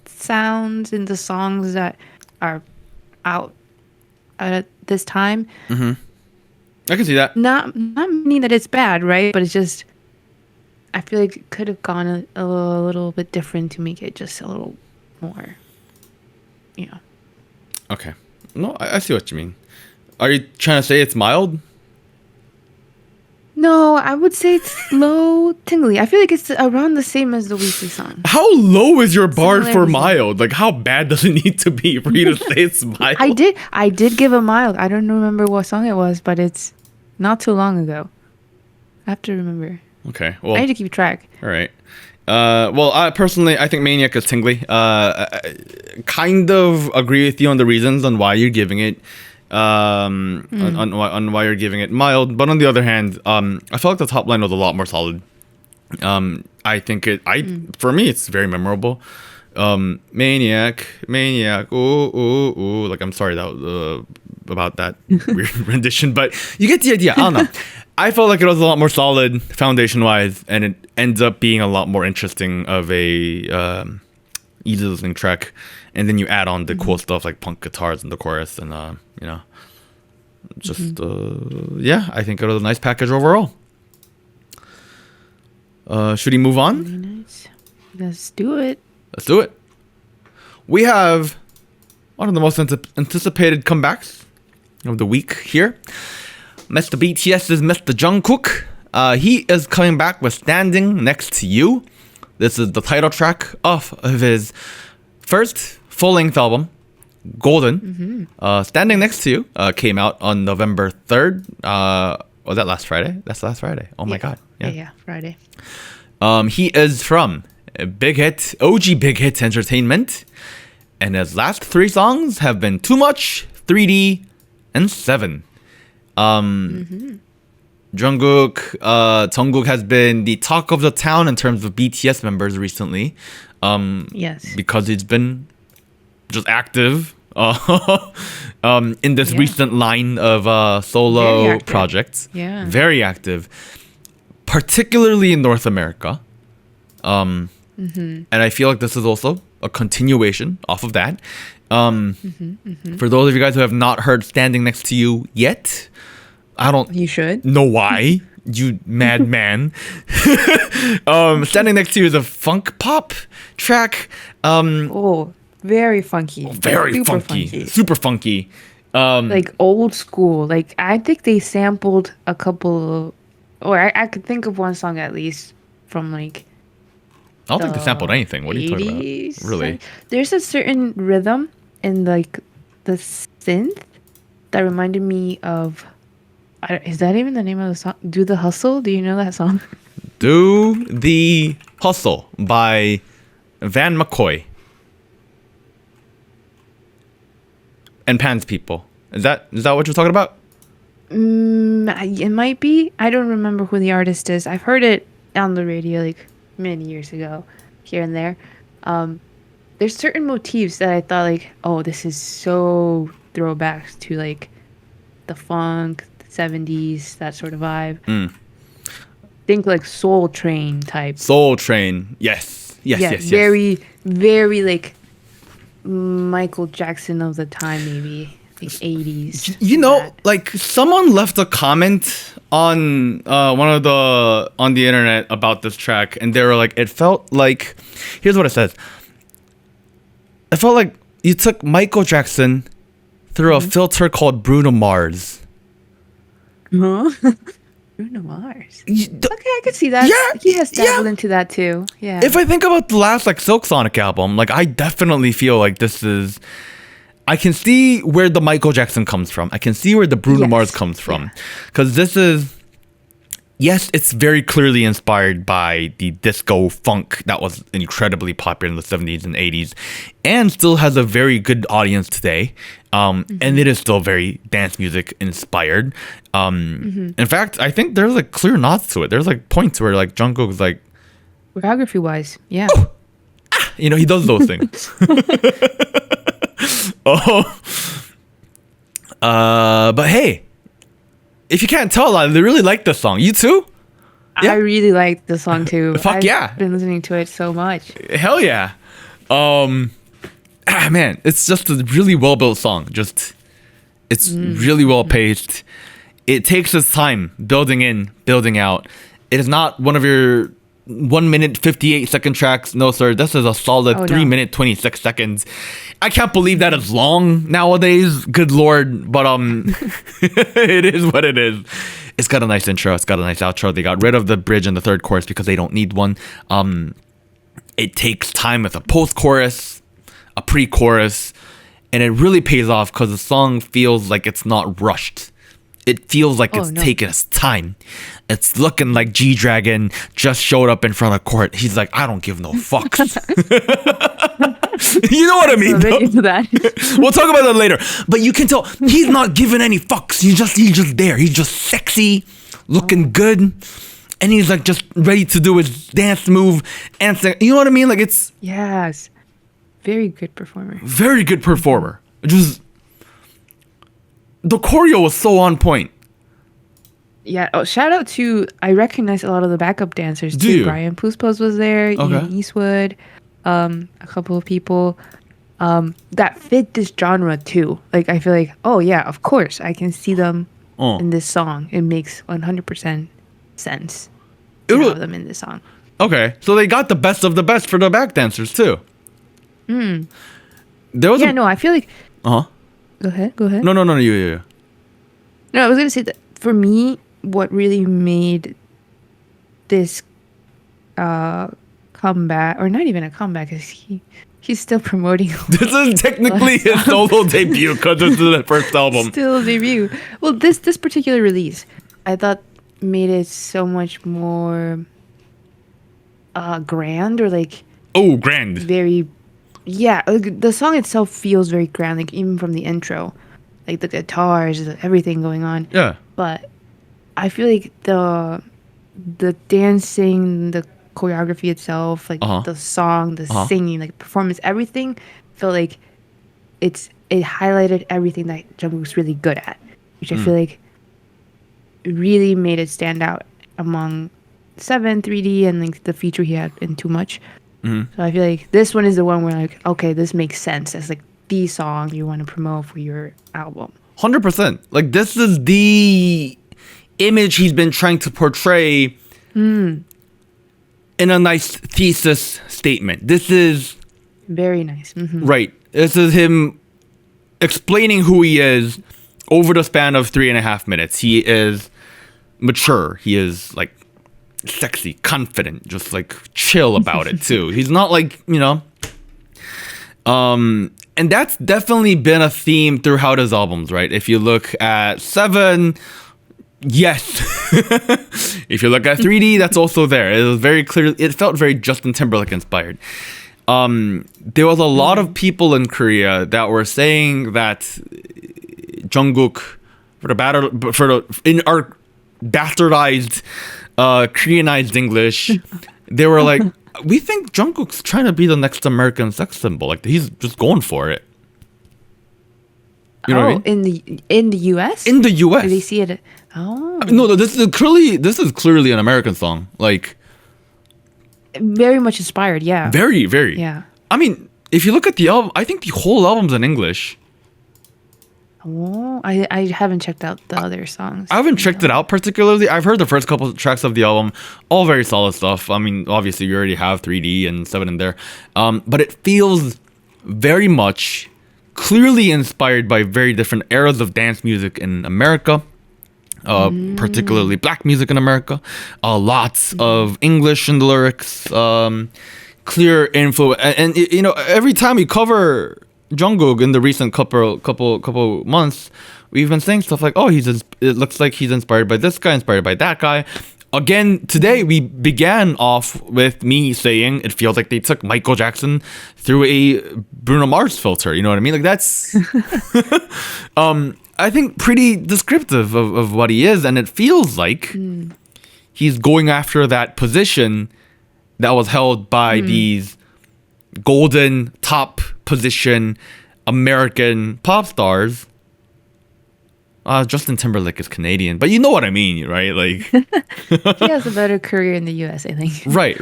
sounds in the songs that are out at this time. I can see that. Not meaning that it's bad, right? But it's just I feel like it could have gone a little bit different to make it just a little more, Okay. No, I see what you mean. Are you trying to say it's mild? No, No, I would say it's low tingly. I feel like it's around the same as the Weeekly song. How low is your bar for Similarity. mild? Like, how bad does it need to be for you to say it's mild? I did give a mild. I don't remember what song it was, but it's not too long ago. I have to remember. Okay, well, I need to keep track. all right. Well, I think Maniac is tingly. I kind of agree with you on the reasons on why you're giving it, on why you're giving it mild. But on the other hand, I felt like the top line was a lot more solid. I think for me, it's very memorable. Maniac, ooh, ooh, ooh. Like, I'm sorry about that weird rendition, but you get the idea. I don't know. I felt like it was a lot more solid foundation-wise, and it ends up being a lot more interesting of a easy listening track. And then you add on the cool stuff like punk guitars in the chorus, and I think it was a nice package overall. Should we move on? Very nice. Let's do it. Let's do it. We have one of the most anticipated comebacks of the week here. Mr. BTS's Mr. Jungkook. He is coming back with Standing Next to You. This is the title track of his first full-length album, Golden. Standing Next to You came out on November 3rd. Was that last Friday? That's last Friday. Oh my God. Yeah, Friday. He is from OG Big Hit Entertainment. And his last 3 songs have been Too Much, 3D, and 7. Jungkook has been the talk of the town in terms of BTS members recently. Yes. Because he's been just active in this recent line of solo projects. Yeah. Very active. Particularly in North America. And I feel like this is also a continuation off of that. For those of you guys who have not heard Standing Next to You yet, You should. know why, you madman. Standing Next to You is a funk pop track. Very funky. Very funky. Super funky. Like old school. Like, I think they sampled a couple, or I could think of one song at least from like I don't think they sampled anything. What are you talking 80s. about? Really? There's a certain rhythm in like the synth that reminded me of. Is that even the name of the song? Do the Hustle? Do you know that song? Do the Hustle by Van McCoy and Pan's People. Is that what you're talking about? It might be. I don't remember who the artist is. I've heard it on the radio like many years ago, here and there. There's certain motifs that I thought like, oh, this is so throwbacks to like the funk, the 70s, that sort of vibe. Think like Soul Train type. Soul Train. Yes. Very, very like Michael Jackson of the time, maybe. Like 80s. You know, like someone left a comment on on the internet about this track, and they were like, it felt like, here's what it says. It felt like you took Michael Jackson through a filter called Bruno Mars. Huh? Bruno Mars. Okay, I could see that. Yeah, he has dabbled into that too. Yeah. If I think about the last like Silk Sonic album, like I definitely feel like this is. I can see where the Michael Jackson comes from. I can see where the Bruno Mars comes from, because this is. Yes, it's very clearly inspired by the disco funk that was incredibly popular in the 70s and 80s, and still has a very good audience today. And it is still very dance music inspired. In fact, I think there's like clear nods to it. There's like points where like Jungkook is like, choreography wise, yeah. He does those things. But hey, if you can't tell, I really like this song. You too? Yeah. I really like the song too. Fuck yeah. I've been listening to it so much. Hell yeah. Man, it's just a really well built song. It's really well paced. It takes its time building in, building out. It is not one of your 1 minute 58-second tracks. No, sir. This is a solid 3 minute 26 seconds. I can't believe that is long nowadays. Good lord. But it is what it is. It's got a nice intro. It's got a nice outro. They got rid of the bridge in the third chorus because they don't need one. It takes time with a post-chorus, a pre-chorus, and it really pays off because the song feels like it's not rushed. It feels like it's taking its time. It's looking like G-Dragon just showed up in front of court. He's like, I don't give no fucks. You know what I mean? We'll talk about that later. But you can tell he's not giving any fucks. He's just there. He's just sexy, looking good. And he's like just ready to do his dance move. And you know what I mean? Like it's... Yes. Very good performer. Very good performer. Just... The choreo was so on point. Yeah. Oh, shout out to... I recognize a lot of the backup dancers too. Brian Puspos was there. Ian Eastwood. A couple of people that fit this genre too. Like I feel like, oh yeah, of course I can see them in this song. It makes 100% sense to have them in this song. Okay, so they got the best of the best for the back dancers too. There was no, I feel like. Go ahead. No, you. No, I was gonna say that for me, what really made this comeback, or not even a comeback, is he's still promoting. This is technically his solo debut because this is the first album. Still debut. Well, this particular release, I thought made it so much more grand, or like grand. Very, yeah. Like, the song itself feels very grand, like even from the intro, like the guitars, everything going on. Yeah. But I feel like the dancing, the choreography itself, like the song, the singing, like performance, everything felt like it highlighted everything that Jungkook's really good at, which I feel like really made it stand out among 7, 3D, and like the feature he had in Too Much. So I feel like this one is the one where like, okay, this makes sense as like the song you want to promote for your album. 100%. Like this is the image he's been trying to portray in a nice thesis statement. This is very nice. Right. This is him explaining who he is over the span of 3.5 minutes. He is mature. He is like sexy, confident, just like chill about it too. He's not like, and that's definitely been a theme throughout his albums, right? If you look at 7, yes. If you look at 3D, that's also there. It was very clear. It felt very Justin Timberlake inspired. There was a lot of people in Korea that were saying that Jungkook, in our bastardized Koreanized English, they were like, we think Jungkook's trying to be the next American sex symbol. Like he's just going for it. You know what I mean? in the US? In the US. Do they see it? Oh. No, this is clearly an American song. Like very much inspired, yeah. Very, very. Yeah. I mean, if you look at the album, I think the whole album's in English. Oh, I haven't checked out the other songs. I haven't checked it out particularly. I've heard the first couple of tracks of the album, all very solid stuff. I mean, obviously you already have 3D and 7 in there. But it feels very much clearly inspired by very different eras of dance music in America. Particularly black music in America. Lots of English in the lyrics. Clear info. And every time we cover Jungkook in the recent couple months, we've been saying stuff like, oh, it looks like he's inspired by this guy, inspired by that guy. Again, today we began off with me saying it feels like they took Michael Jackson through a Bruno Mars filter. You know what I mean? Like that's, I think, pretty descriptive of what he is. And it feels like he's going after that position that was held by these golden top position American pop stars. Justin Timberlake is Canadian, but you know what I mean, right? Like he has a better career in the US, I think. Right.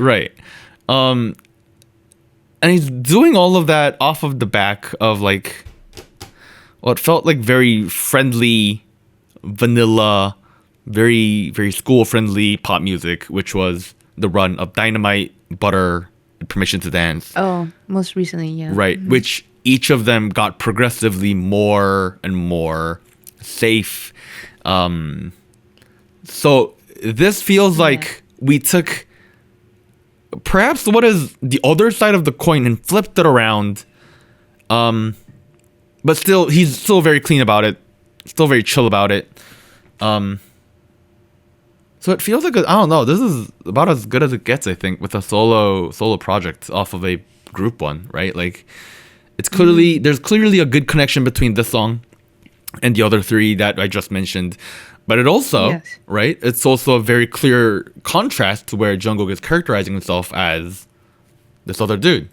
And he's doing all of that off of the back of like what felt like very friendly, vanilla, very, very school-friendly pop music, which was the run of Dynamite, Butter, and Permission to Dance. Oh, most recently, yeah. Right, which each of them got progressively more and more safe, So this feels like we took perhaps what is the other side of the coin and flipped it around. But still, he's still very clean about it. Still very chill about it. So it feels like I don't know. This is about as good as it gets, I think, with a solo project off of a group one, right? Like, it's clearly there's clearly a good connection between this song and the other three that I just mentioned. But it also, right? It's also a very clear contrast to where Jungkook is characterizing himself as this other dude.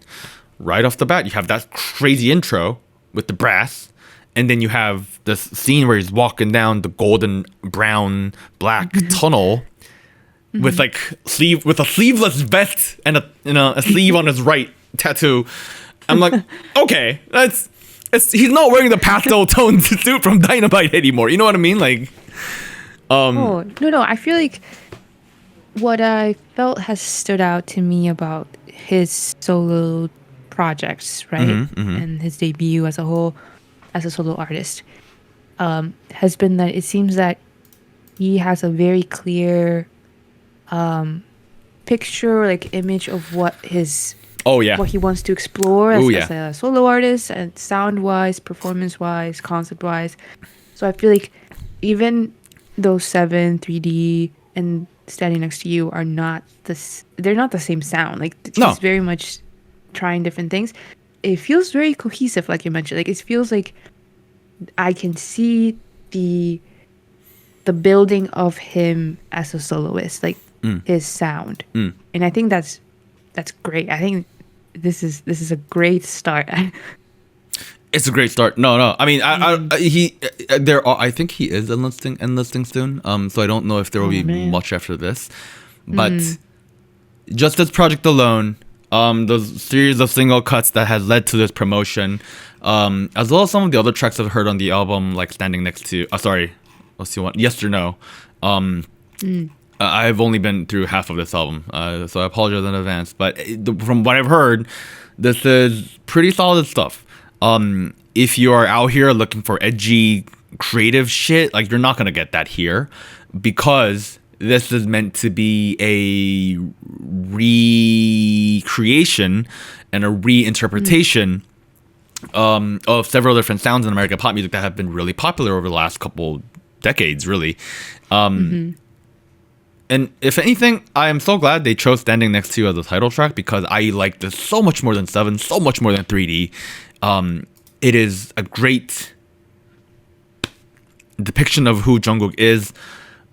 Right off the bat, you have that crazy intro with the brass, and then you have this scene where he's walking down the golden brown black tunnel with like a sleeveless vest and a sleeve on his right tattoo. I'm like, okay, he's not wearing the pastel toned suit from Dynamite anymore. You know what I mean? Like, no. I feel like what I felt has stood out to me about his solo projects, right, and his debut as a whole, as a solo artist, has been that it seems that he has a very clear picture, like image of what his what he wants to explore as a solo artist, and sound wise, performance wise, concept wise. So I feel like even those 7 3D and Standing Next to You are not they're not the same sound. Like he's very much trying different things. It feels very cohesive, like you mentioned. Like it feels like I can see the building of him as a soloist, like his sound, and I think that's great. I think this is a great start. It's a great start. No. I mean, I think he is enlisting soon. So I don't know if there will be much after this, but just this project alone, the series of single cuts that has led to this promotion, as well as some of the other tracks I've heard on the album, like Standing Next to, let's see what, Yes or No. I've only been through half of this album, so I apologize in advance. But from what I've heard, this is pretty solid stuff. If you are out here looking for edgy, creative shit, like you're not gonna get that here, because this is meant to be a recreation and a reinterpretation of several different sounds in American pop music that have been really popular over the last couple decades, really. And if anything, I am so glad they chose Standing Next to You as a title track, because I like this so much more than 7, so much more than 3D. It is a great depiction of who Jungkook is,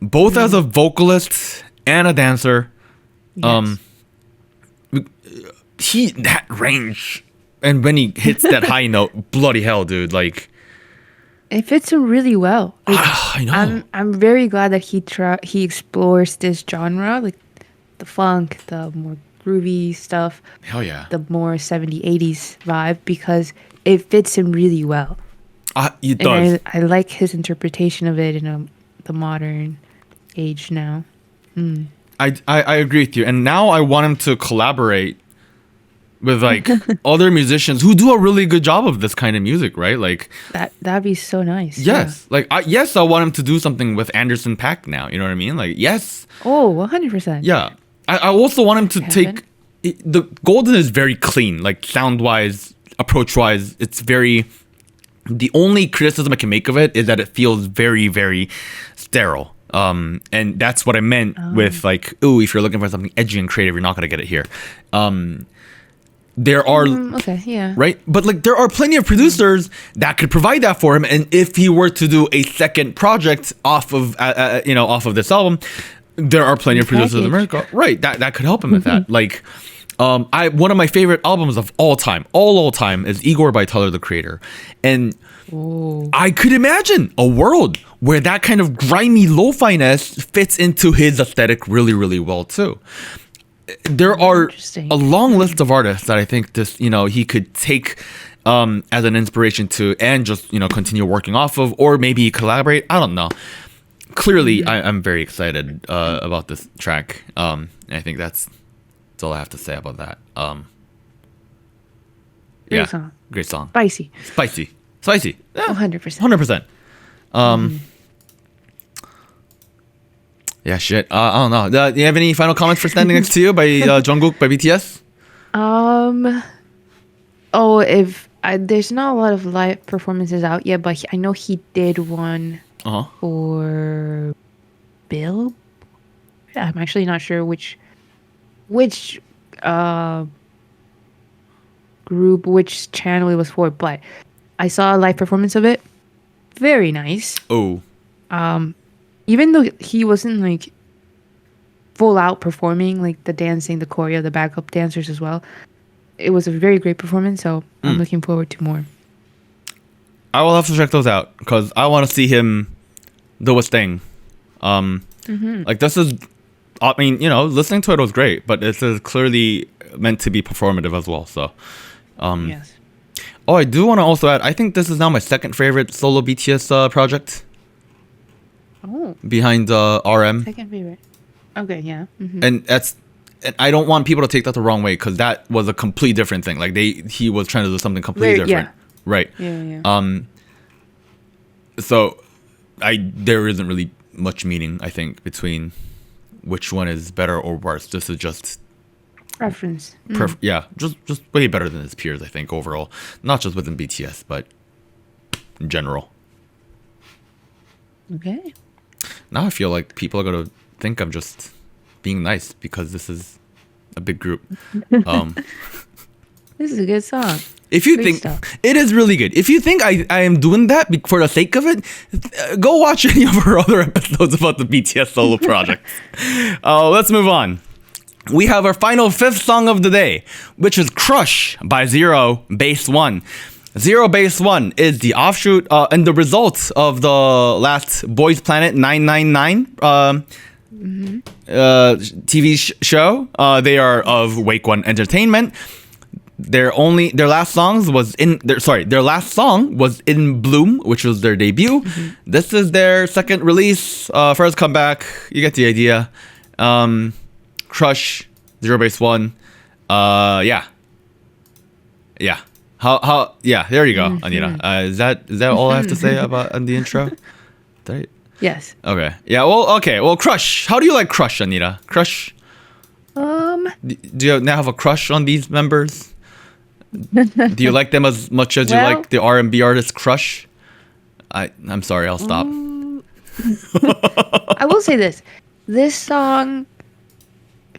both as a vocalist and a dancer. That range, and when he hits that high note, bloody hell, dude! Like, it fits him really well. Like, I know. I'm very glad that he explores this genre, like the funk, the more groovy stuff. Hell yeah. The more 70s, 80s vibe, because it fits him really well. It does. And I like his interpretation of it in the modern age now. I agree with you. And now I want him to collaborate with like other musicians who do a really good job of this kind of music, right? Like that'd be so nice. Yes. Yeah. Like I want him to do something with Anderson .Paak now. You know what I mean? Like, yes. Oh, 100%. Yeah. I also want him to take the Golden is very clean, like sound wise, approach wise. It's very, the only criticism I can make of it is that it feels very, very sterile. And that's what I meant with like, ooh, if you're looking for something edgy and creative, you're not gonna get it here. There are right, but like there are plenty of producers that could provide that for him, and if he were to do a second project off of off of this album, there are plenty of producers in America, right, that could help him with that. Like, one of my favorite albums of all time is Igor by Tyler the Creator, and I could imagine a world where that kind of grimy lo-fi-ness fits into his aesthetic really, really well too. There are a long list of artists that I think this, he could take as an inspiration to, and just, continue working off of, or maybe collaborate. I don't know. Clearly, I'm very excited about this track. I think that's all I have to say about that. Great song. Great song. Spicy. Yeah, 100%. Yeah, shit. I don't know. Do you have any final comments for Standing Next to You by Jungkook by BTS? There's not a lot of live performances out yet, but I know he did one for Bill. I'm actually not sure which group, which channel it was for, but I saw a live performance of it. Very nice. Oh. Even though he wasn't like full out performing, like the dancing, the choreo, the backup dancers as well, it was a very great performance. So I'm looking forward to more. I will have to check those out because I want to see him do his thing. Like this is, I mean, you know, listening to it was great, but this is clearly meant to be performative as well. So, Yes. Oh, I do want to also add, I think this is now my second favorite solo BTS project. Oh. Behind RM. Second favorite. Okay, yeah. And I don't want people to take that the wrong way because that was a completely different thing. Like he was trying to do something completely different. Yeah. Right. Yeah. So there isn't really much meaning, I think, between which one is better or worse. This is just Preference. yeah, just way better than his peers, I think, overall. Not just within BTS, but in general. Okay. Now I feel like people are gonna think I'm just being nice because this is a big group. This is a good song. If you Great think stuff. it is really good, if you think I am doing that for the sake of it, go watch any of our other episodes about the BTS solo project. Let's move on. We have our final fifth song of the day, which is Crush by ZEROBASEONE. ZEROBASEONE is the offshoot and the result of the last Boys Planet 999 TV show. They are of Wake One Entertainment. Their last song was In Bloom, which was their debut. This is their second release, first comeback. You get the idea. Crush, ZEROBASEONE. Yeah. How yeah, there you go, Anita. Is that all I have to say about on the intro? Right? Yes. Okay. Yeah, well, Crush. How do you like Crush, Anita? Crush? Do you now have a crush on these members? Do you like them as much as you like the R&B artist Crush? I'm sorry, I'll stop. I will say this. This song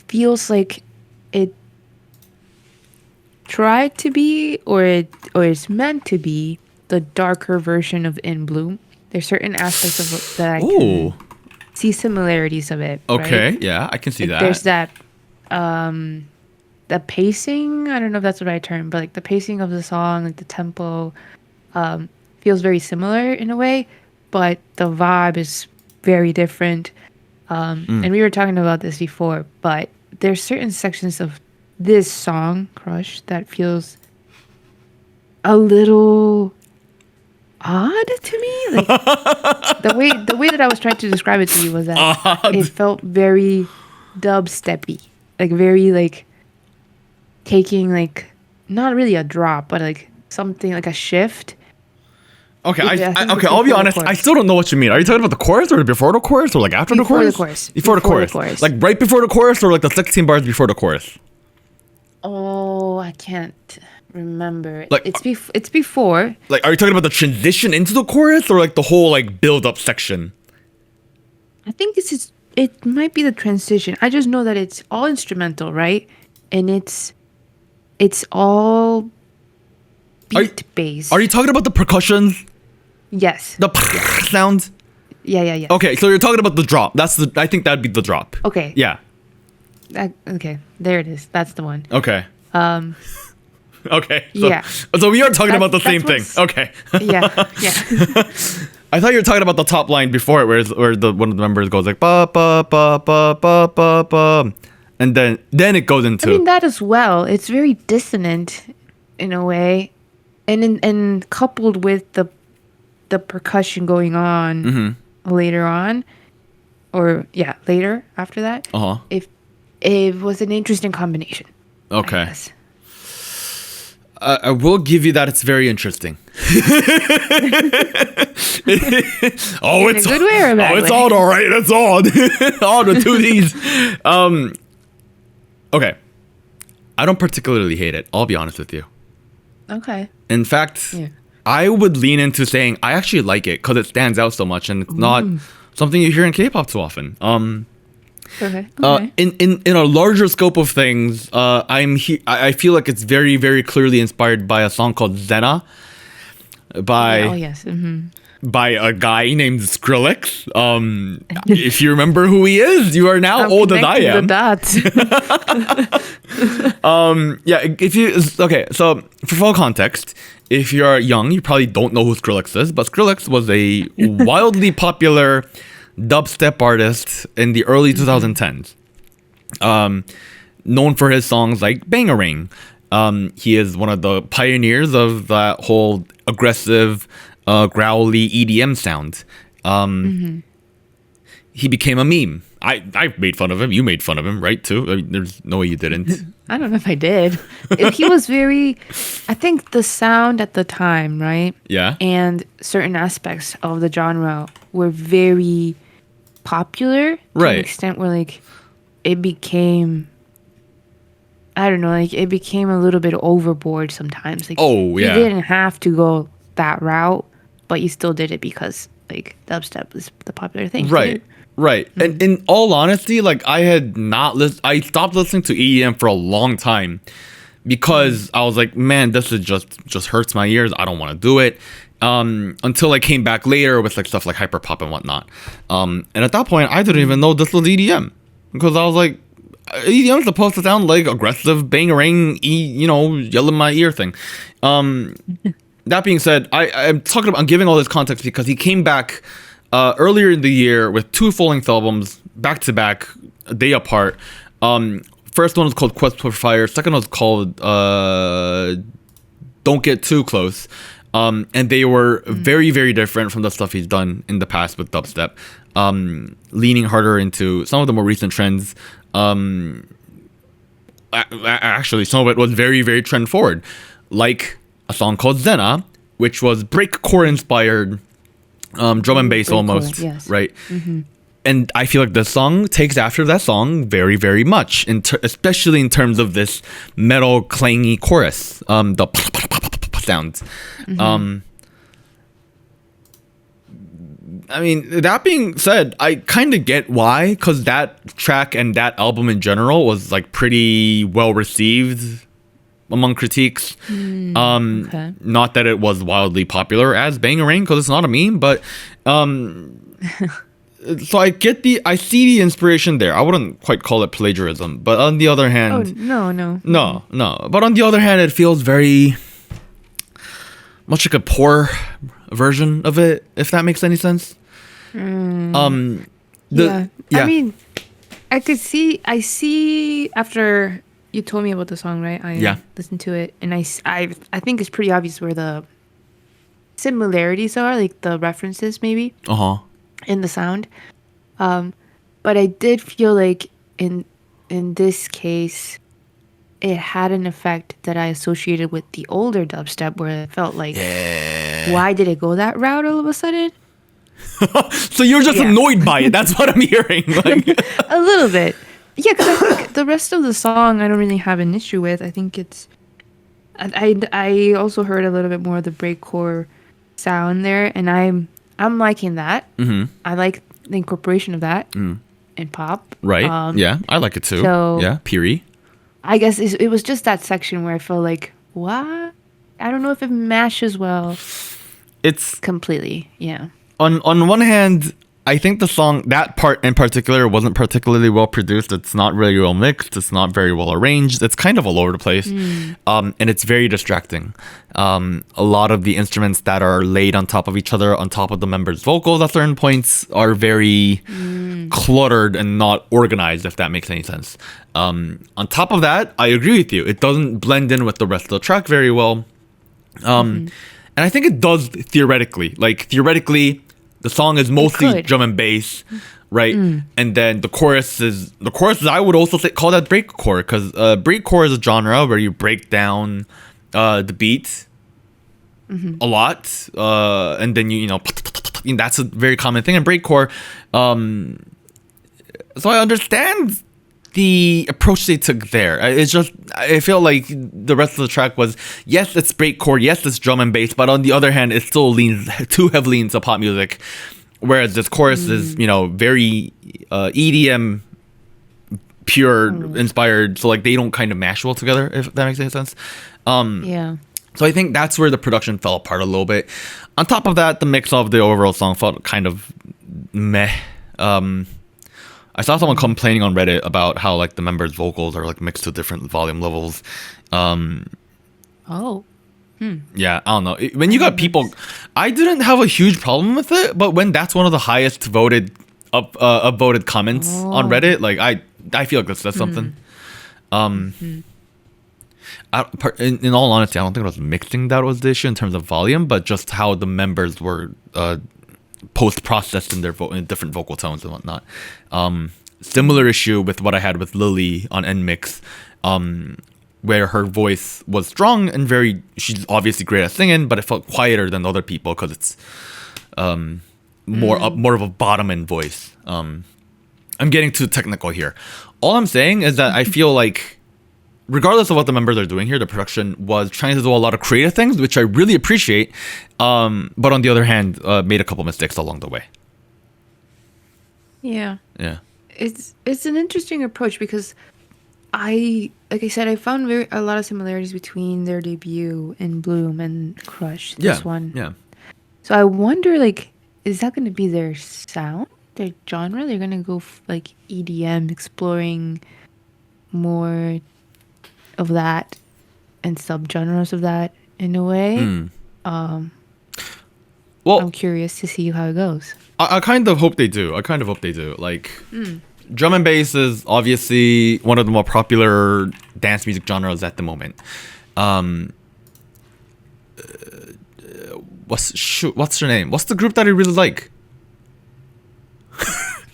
feels like it tried to be or is meant to be the darker version of In Bloom. There's certain aspects of it that I can see similarities of it. Okay, right? yeah, I can see that. There's that the pacing, I don't know if that's the right term, but like the pacing of the song, like the tempo, feels very similar in a way, but the vibe is very different. And we were talking about this before, but there's certain sections of this song, Crush, that feels a little odd to me. Like the way that I was trying to describe it to you was that it felt very dubsteppy, like very like taking like not really a drop, but like something like a shift. Okay, Yeah, okay. I'll be honest. I still don't know what you mean. Are you talking about the chorus or before the chorus or like after the chorus? Before the chorus. Like right before the chorus or like the 16 bars before the chorus? Oh, I can't remember. Like it's before. Like, are you talking about the transition into the chorus or like the whole like build up section? I think it might be the transition. I just know that it's all instrumental, right? And it's all beat based. Are you talking about the percussions? Yes. The sounds? Yeah. Okay, so you're talking about the drop. I think that'd be the drop. Okay. Yeah. Okay, there it is. That's the one. Okay. Okay. So, Yeah. So we are talking about the same thing. Okay. Yeah. I thought you were talking about the top line before it, where one of the members goes like ba ba ba ba ba ba ba, and then it goes into. I mean that as well. It's very dissonant in a way, and coupled with the percussion going on later on, or later after that. If it was an interesting combination. Okay. I will give you that it's very interesting. It's a good way or a bad it's way? on, all right. It's on. On the 2Ds. Okay. I don't particularly hate it. I'll be honest with you. Okay. In fact, Yeah. I would lean into saying I actually like it because it stands out so much, and it's not something you hear in K-pop too often. Okay. In a larger scope of things, I feel like it's very, very clearly inspired by a song called Zena by Oh yes. by a guy named Skrillex. If you remember who he is, you are now old as I am. Yeah, so for full context, if you're young, you probably don't know who Skrillex is, but Skrillex was a wildly popular dubstep artist in the early 2010s. Known for his songs like Bangarang. He is one of the pioneers of that whole aggressive, growly EDM sound. He became a meme. I made fun of him. You made fun of him, right? Too. I mean, there's no way you didn't. I don't know if I did. He was very, I think the sound at the time, right? Yeah. And certain aspects of the genre were very popular to Right. an extent where like it became, I don't know, like it became a little bit overboard sometimes. Like, Oh, yeah. you didn't have to go that route, but you still did it because like dubstep was the popular thing. Right. Right. And in all honesty, like I stopped listening to EDM for a long time because I was like, man, this is just hurts my ears. I don't want to do it. Until I came back later with like stuff like hyperpop and whatnot. And at that point, I didn't even know this was EDM because I was like, EDM is supposed to sound like aggressive, bangarang, yell in my ear thing. That being said, I'm giving all this context because he came back earlier in the year with 2 full-length albums back to back, a day apart. First one was called Quest for Fire. Second one was called Don't Get Too Close. And they were very, very different from the stuff he's done in the past with dubstep, leaning harder into some of the more recent trends. Actually, some of it was very, very trend forward, like a song called Zena, which was breakcore inspired, drum and bass almost, yes. right? And I feel like this song takes after that song very, very much, especially in terms of this metal clangy chorus, the sound. I mean, that being said, I kind of get why, because that track and that album in general was like pretty well received among critiques. Okay. Not that it was wildly popular as Bangarang, because it's not a meme, but so I see the inspiration there. I wouldn't quite call it plagiarism, but on the other hand, no. But on the other hand, it feels very much like a poor version of it, if that makes any sense. I mean, I see after you told me about the song, right? I listened to it, and I think it's pretty obvious where the similarities are, like the references maybe in the sound. But I did feel like in this case, it had an effect that I associated with the older dubstep, where it felt like, why did it go that route all of a sudden? So you're just annoyed by it. That's what I'm hearing. Like a little bit. Yeah, because I think the rest of the song I don't really have an issue with. I think it's... I also heard a little bit more of the breakcore sound there, and I'm liking that. I like the incorporation of that in pop. Right. Yeah, I like it too. So, yeah, Piri. I guess it was just that section where I felt like, what? I don't know if it mashes well. It's completely, yeah. On one hand, I think the song, that part in particular, wasn't particularly well produced. It's not really well mixed. It's not very well arranged. It's kind of all over the place. And it's very distracting. A lot of the instruments that are laid on top of each other, on top of the members' vocals at certain points, are very cluttered and not organized, if that makes any sense. On top of that, I agree with you. It doesn't blend in with the rest of the track very well. And I think it does theoretically. Like, theoretically, the song is mostly drum and bass, right? And then the chorus is I would also call that breakcore, because breakcore is a genre where you break down the beat a lot, and then you know that's a very common thing in breakcore. So I understand the approach they took there. It's just I feel like the rest of the track was, yes, it's breakcore, yes, it's drum and bass, but on the other hand, it still leans too heavily into pop music, whereas this chorus is, you know, very EDM pure inspired. So like they don't kind of mash well together, if that makes any sense. Yeah. So I think that's where the production fell apart a little bit. On top of that, the mix of the overall song felt kind of meh. I saw someone complaining on Reddit about how like the members' vocals are like mixed to different volume levels. Oh. Yeah, I don't know. When you got people, I didn't have a huge problem with it, but when that's one of the highest voted upvoted comments on Reddit, like I feel like that's something. In all honesty, I don't think it was mixing that was the issue in terms of volume, but just how the members were post-processed in their in different vocal tones and whatnot. Similar issue with what I had with Lily on NMix, where her voice was strong and she's obviously great at singing, but it felt quieter than other people because it's more of a bottom end voice. I'm getting too technical here. All I'm saying is that I feel like, regardless of what the members are doing here, the production was trying to do a lot of creative things, which I really appreciate. But on the other hand, made a couple mistakes along the way. Yeah. Yeah. It's an interesting approach because like I said, I found a lot of similarities between their debut in Bloom and Crush. This one. Yeah. So I wonder, like, is that going to be their sound, their genre? They're going to go like EDM, exploring more of that and subgenres of that in a way. Well, I'm curious to see how it goes. I kind of hope they do. Like, drum and bass is obviously one of the more popular dance music genres at the moment. What's her name? What's the group that I really like?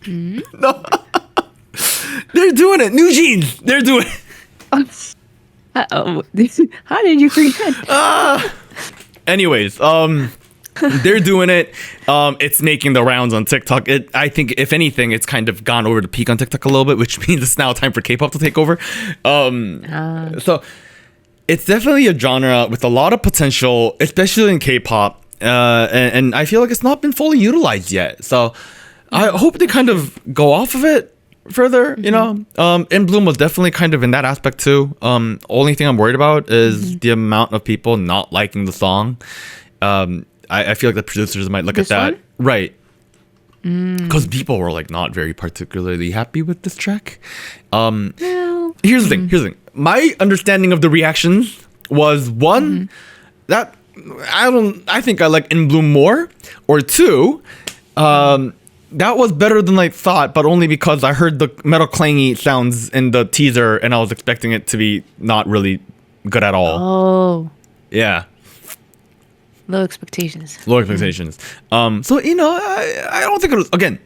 No. They're doing it. New Jeans. They're doing it. How did you forget? Anyways, they're doing it. It's making the rounds on TikTok. I think, if anything, it's kind of gone over the peak on TikTok a little bit, which means it's now time for K-pop to take over. So it's definitely a genre with a lot of potential, especially in K-pop. And I feel like it's not been fully utilized yet. So I hope they kind of go off of it further, you know. In Bloom was definitely kind of in that aspect too. Only thing I'm worried about is the amount of people not liking the song. I feel like the producers might look at that one? Right, because people were like not very particularly happy with this track. Here's the thing. My understanding of the reactions was one, that I think I like In Bloom more, or two, that was better than I thought, but only because I heard the metal clangy sounds in the teaser and I was expecting it to be not really good at all. Oh. Yeah. Low expectations. So, you know, I don't think it was, again,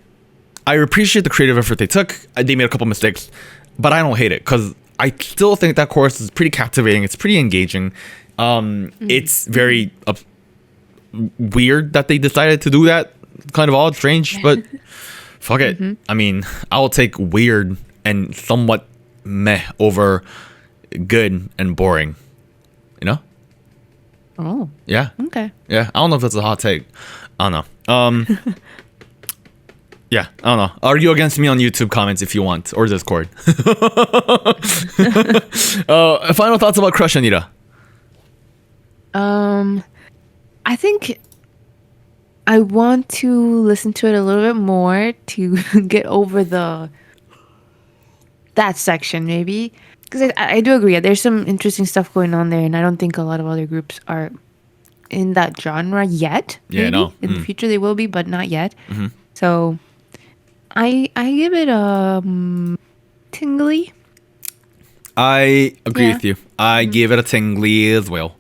I appreciate the creative effort they took. They made a couple mistakes, but I don't hate it because I still think that chorus is pretty captivating. It's pretty engaging. It's very weird that they decided to do that. Kind of odd, strange, but fuck it. I mean, I'll take weird and somewhat meh over good and boring, you know? Oh. Yeah. Okay. Yeah. I don't know if that's a hot take. I don't know. Yeah, I don't know. Argue against me on YouTube comments if you want, or Discord. Final thoughts about Crush, Anita? I think I want to listen to it a little bit more to get over that section, maybe. Because I do agree. There's some interesting stuff going on there, and I don't think a lot of other groups are in that genre yet. Yeah, maybe. no. In the future they will be, but not yet. So I give it a tingly. I agree with you. I gave it a tingly as well.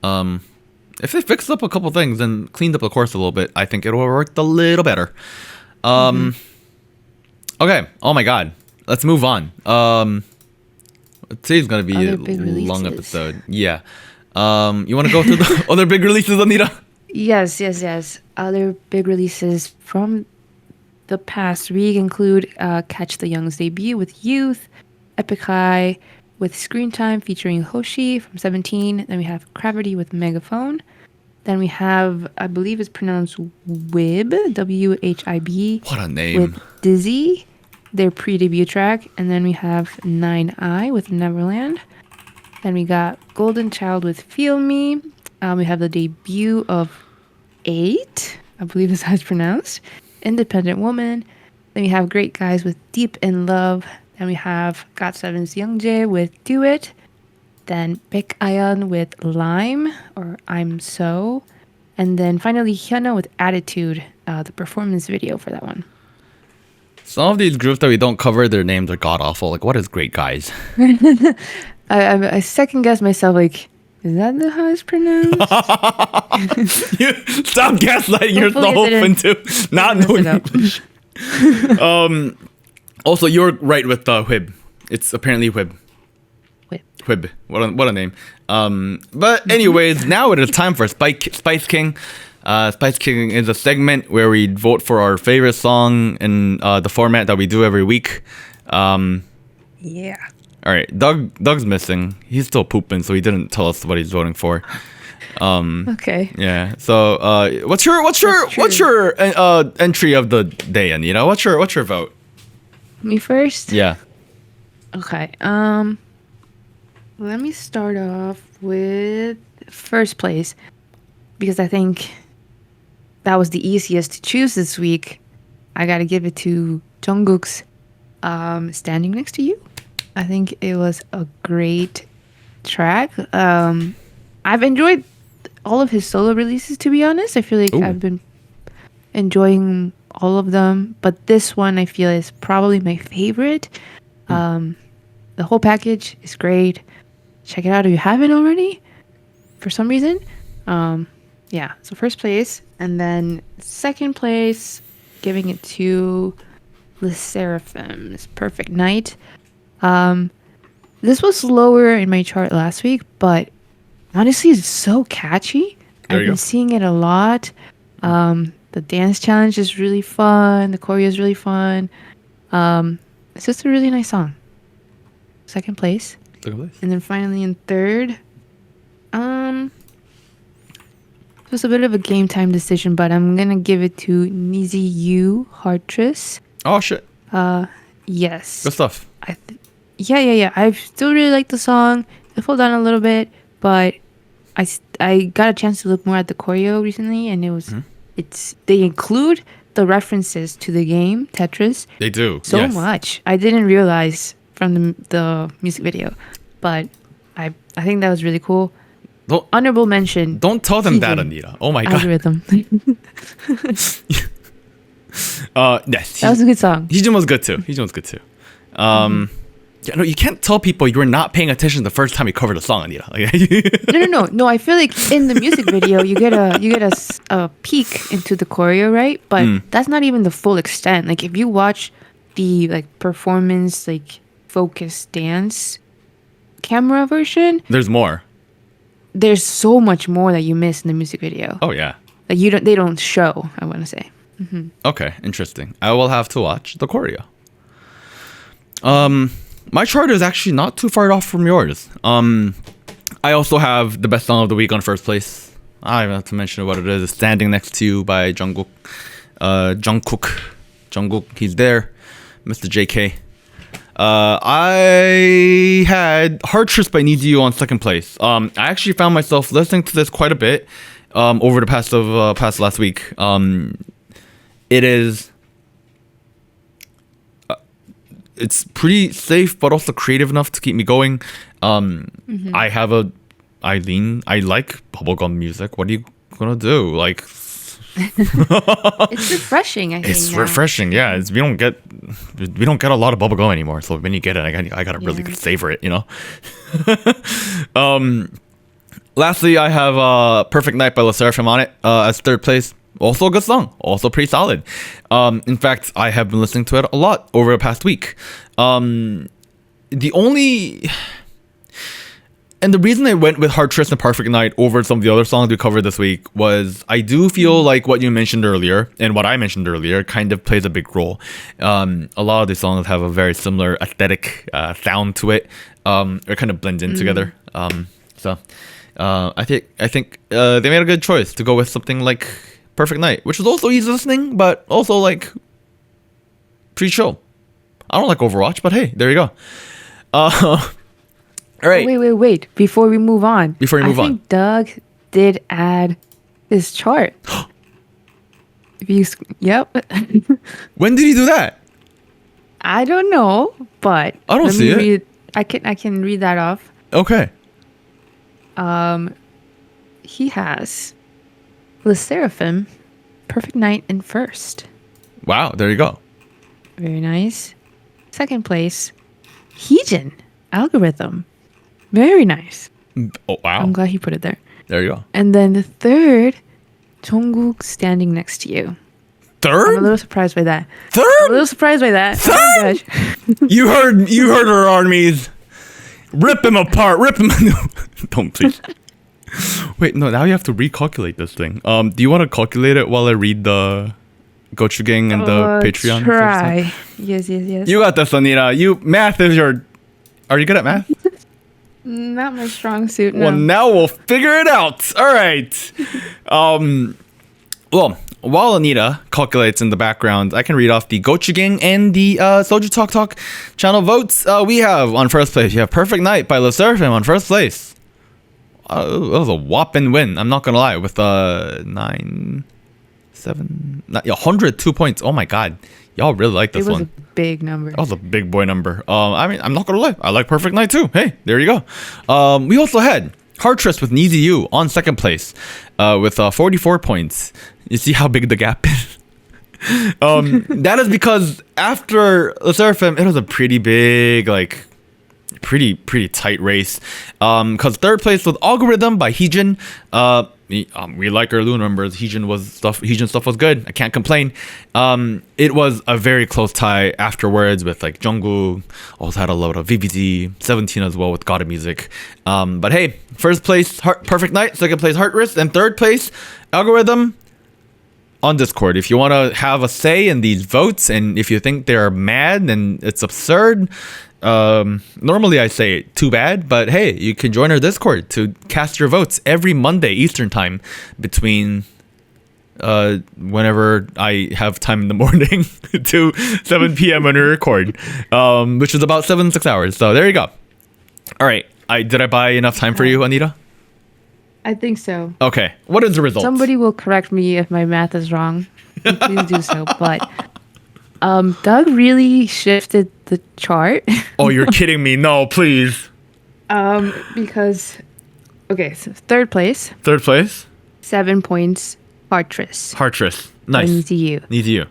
If they fixed up a couple things and cleaned up the course a little bit, I think it will work a little better. Okay. Oh my God. Let's move on. Today's gonna be a long episode. Yeah. You want to go through the other big releases, Anita? Yes. Other big releases from the past week include Catch the Young's debut with Youth, Epic High with Screen Time featuring Hoshi from 17. Then we have Gravity with Megaphone. Then we have, I believe it's pronounced WHIB, WHIB. What a name. With Dizzy, their pre-debut track. And then we have 9i with Neverland. Then we got Golden Child with Feel Me. We have the debut of 8, I believe is how it's pronounced. Independent Woman. Then we have Great Guys with Deep in Love. Then we have GOT7's Youngjae with Do It. Then Baek Ayeon with Lime or I'm So. And then finally Hyuna with Attitude, the performance video for that one. Some of these groups that we don't cover, their names are god awful. Like, what is Great Guys? I second guess myself, like, is that how it's pronounced? You stop gaslighting yourself into not knowing English. Also, you're right with WHIB. It's apparently WHIB. WHIB. What a name. But anyways, now it is time for Spice King. Spice King is a segment where we vote for our favorite song in the format that we do every week. Yeah. All right, Doug's missing. He's still pooping, so he didn't tell us what he's voting for. Okay. Yeah. So, what's your entry of the day, Anita? What's your vote? Me first? Yeah. Okay. Let me start off with first place because I think that was the easiest to choose this week. I got to give it to Jungkook's Standing Next to You. I think it was a great track. I've enjoyed all of his solo releases, to be honest. I feel like I've been enjoying all of them, but this one I feel is probably my favorite. The whole package is great. Check it out if you haven't already, for some reason. Yeah, so first place, and then second place, giving it to Le Seraphim's Perfect Night. This was lower in my chart last week, but honestly, it's so catchy. I've been seeing it a lot. The dance challenge is really fun. The choreo is really fun. It's just a really nice song. Second place. And then finally in third, it was a bit of a game time decision, but I'm gonna give it to Nizi Yu Heartress. Oh shit. Yes. Good stuff. Yeah. I still really like the song. It fell down a little bit, but I got a chance to look more at the choreo recently, and it was they include the references to the game Tetris. They do so much. I didn't realize from the music video, but I think that was really cool. Honorable mention. Don't tell them Heejin. that, Anita. Oh my god. Algorithm. Yes. That was a good song. Heejin was good too. Yeah, no, you can't tell people you were not paying attention the first time you covered a song, Anita. No. I feel like in the music video you get a peek into the choreo, right? But that's not even the full extent. Like if you watch the performance focus dance camera version, there's more. There's so much more that you miss in the music video. Oh yeah. They don't show, I want to say. Mm-hmm. Okay, interesting. I will have to watch the choreo. My chart is actually not too far off from yours. I also have the best song of the week on first place. I have to mention what it is. It's Standing Next to You by Jungkook. Jungkook, he's there. Mr. JK. I had Heartress by Need You on second place. I actually found myself listening to this quite a bit over the past last week. It is... it's pretty safe, but also creative enough to keep me going. I like bubblegum music. What are you gonna do? It's refreshing. I think it's refreshing. Yeah, we don't get a lot of bubblegum anymore. So when you get it, I gotta really savor it. Lastly, I have Perfect Night by Le Seraphim on it as third place. Also a good song. Also pretty solid. In fact, I have been listening to it a lot over the past week. The only And the reason I went with Heartress and Perfect Night over some of the other songs we covered this week was I do feel like what you mentioned earlier and what I mentioned earlier kind of plays a big role. A lot of these songs have a very similar aesthetic sound to it. It kind of blends in together. So I think they made a good choice to go with something like Perfect Night, which is also easy listening, but also like pretty chill. I don't like Overwatch, but hey, there you go. All right. Wait. Before we move on. I think Doug did add his chart. Yep. When did he do that? I don't know, but I don't see it. I can read that off. Okay. He has Le Seraphim, Perfect Night in first. Wow, there you go. Very nice. Second place, Heejin, Algorithm. Very nice. Oh, wow. I'm glad he put it there. There you go. And then the third, Jungkook, Standing Next to You. Third? I'm a little surprised by that. Third? I'm a little surprised by that. Third? Oh my gosh. You heard our armies. Rip him apart. Rip him. Don't please. Wait, no. Now you have to recalculate this thing. Do you want to calculate it while I read the Gochu Gang and the Patreon? Try. Yes. You got this, Anita. Math is your. Are you good at math? Not my strong suit. No. Well, now we'll figure it out. All right. Well, while Anita calculates in the background, I can read off the Gochu Gang and the SojuTalk Talk channel votes. We have on first place, you have Perfect Night by Le Seraphim on first place. That was a whopping win. I'm not gonna lie, with 102 points. Oh my god, y'all really like this one. It was a big number. That was a big boy number. I mean, I'm not gonna lie, I like Perfect Night too. Hey, there you go. We also had Heartress with Neezy You on second place with 44 points. You see how big the gap is? That is because after Le Seraphim, it was a pretty big, like, pretty tight race. Because third place was Algorithm by Heejin. We like our Luna numbers. Heejin stuff was good. I can't complain. It was a very close tie afterwards with like Jungkook. Also had a load of VIVIZ, 17 as well with God of Music. But hey, first place Perfect Night, second place Heartress, and third place Algorithm. On Discord, if you want to have a say in these votes, and if you think they're mad and it's absurd, normally I say too bad, but hey, you can join our Discord to cast your votes every Monday Eastern time between whenever I have time in the morning to 7 p.m. when we record, which is about 6 hours. So there you go. All right, did I buy enough time for you, Anita? I think so. Okay, what is the result? Somebody will correct me if my math is wrong. Please do so. But Doug really shifted the chart. Oh, you're kidding me. No, please. Because, okay, so third place. 7 points, Heartress. Nice. Neezy You. Neezy You.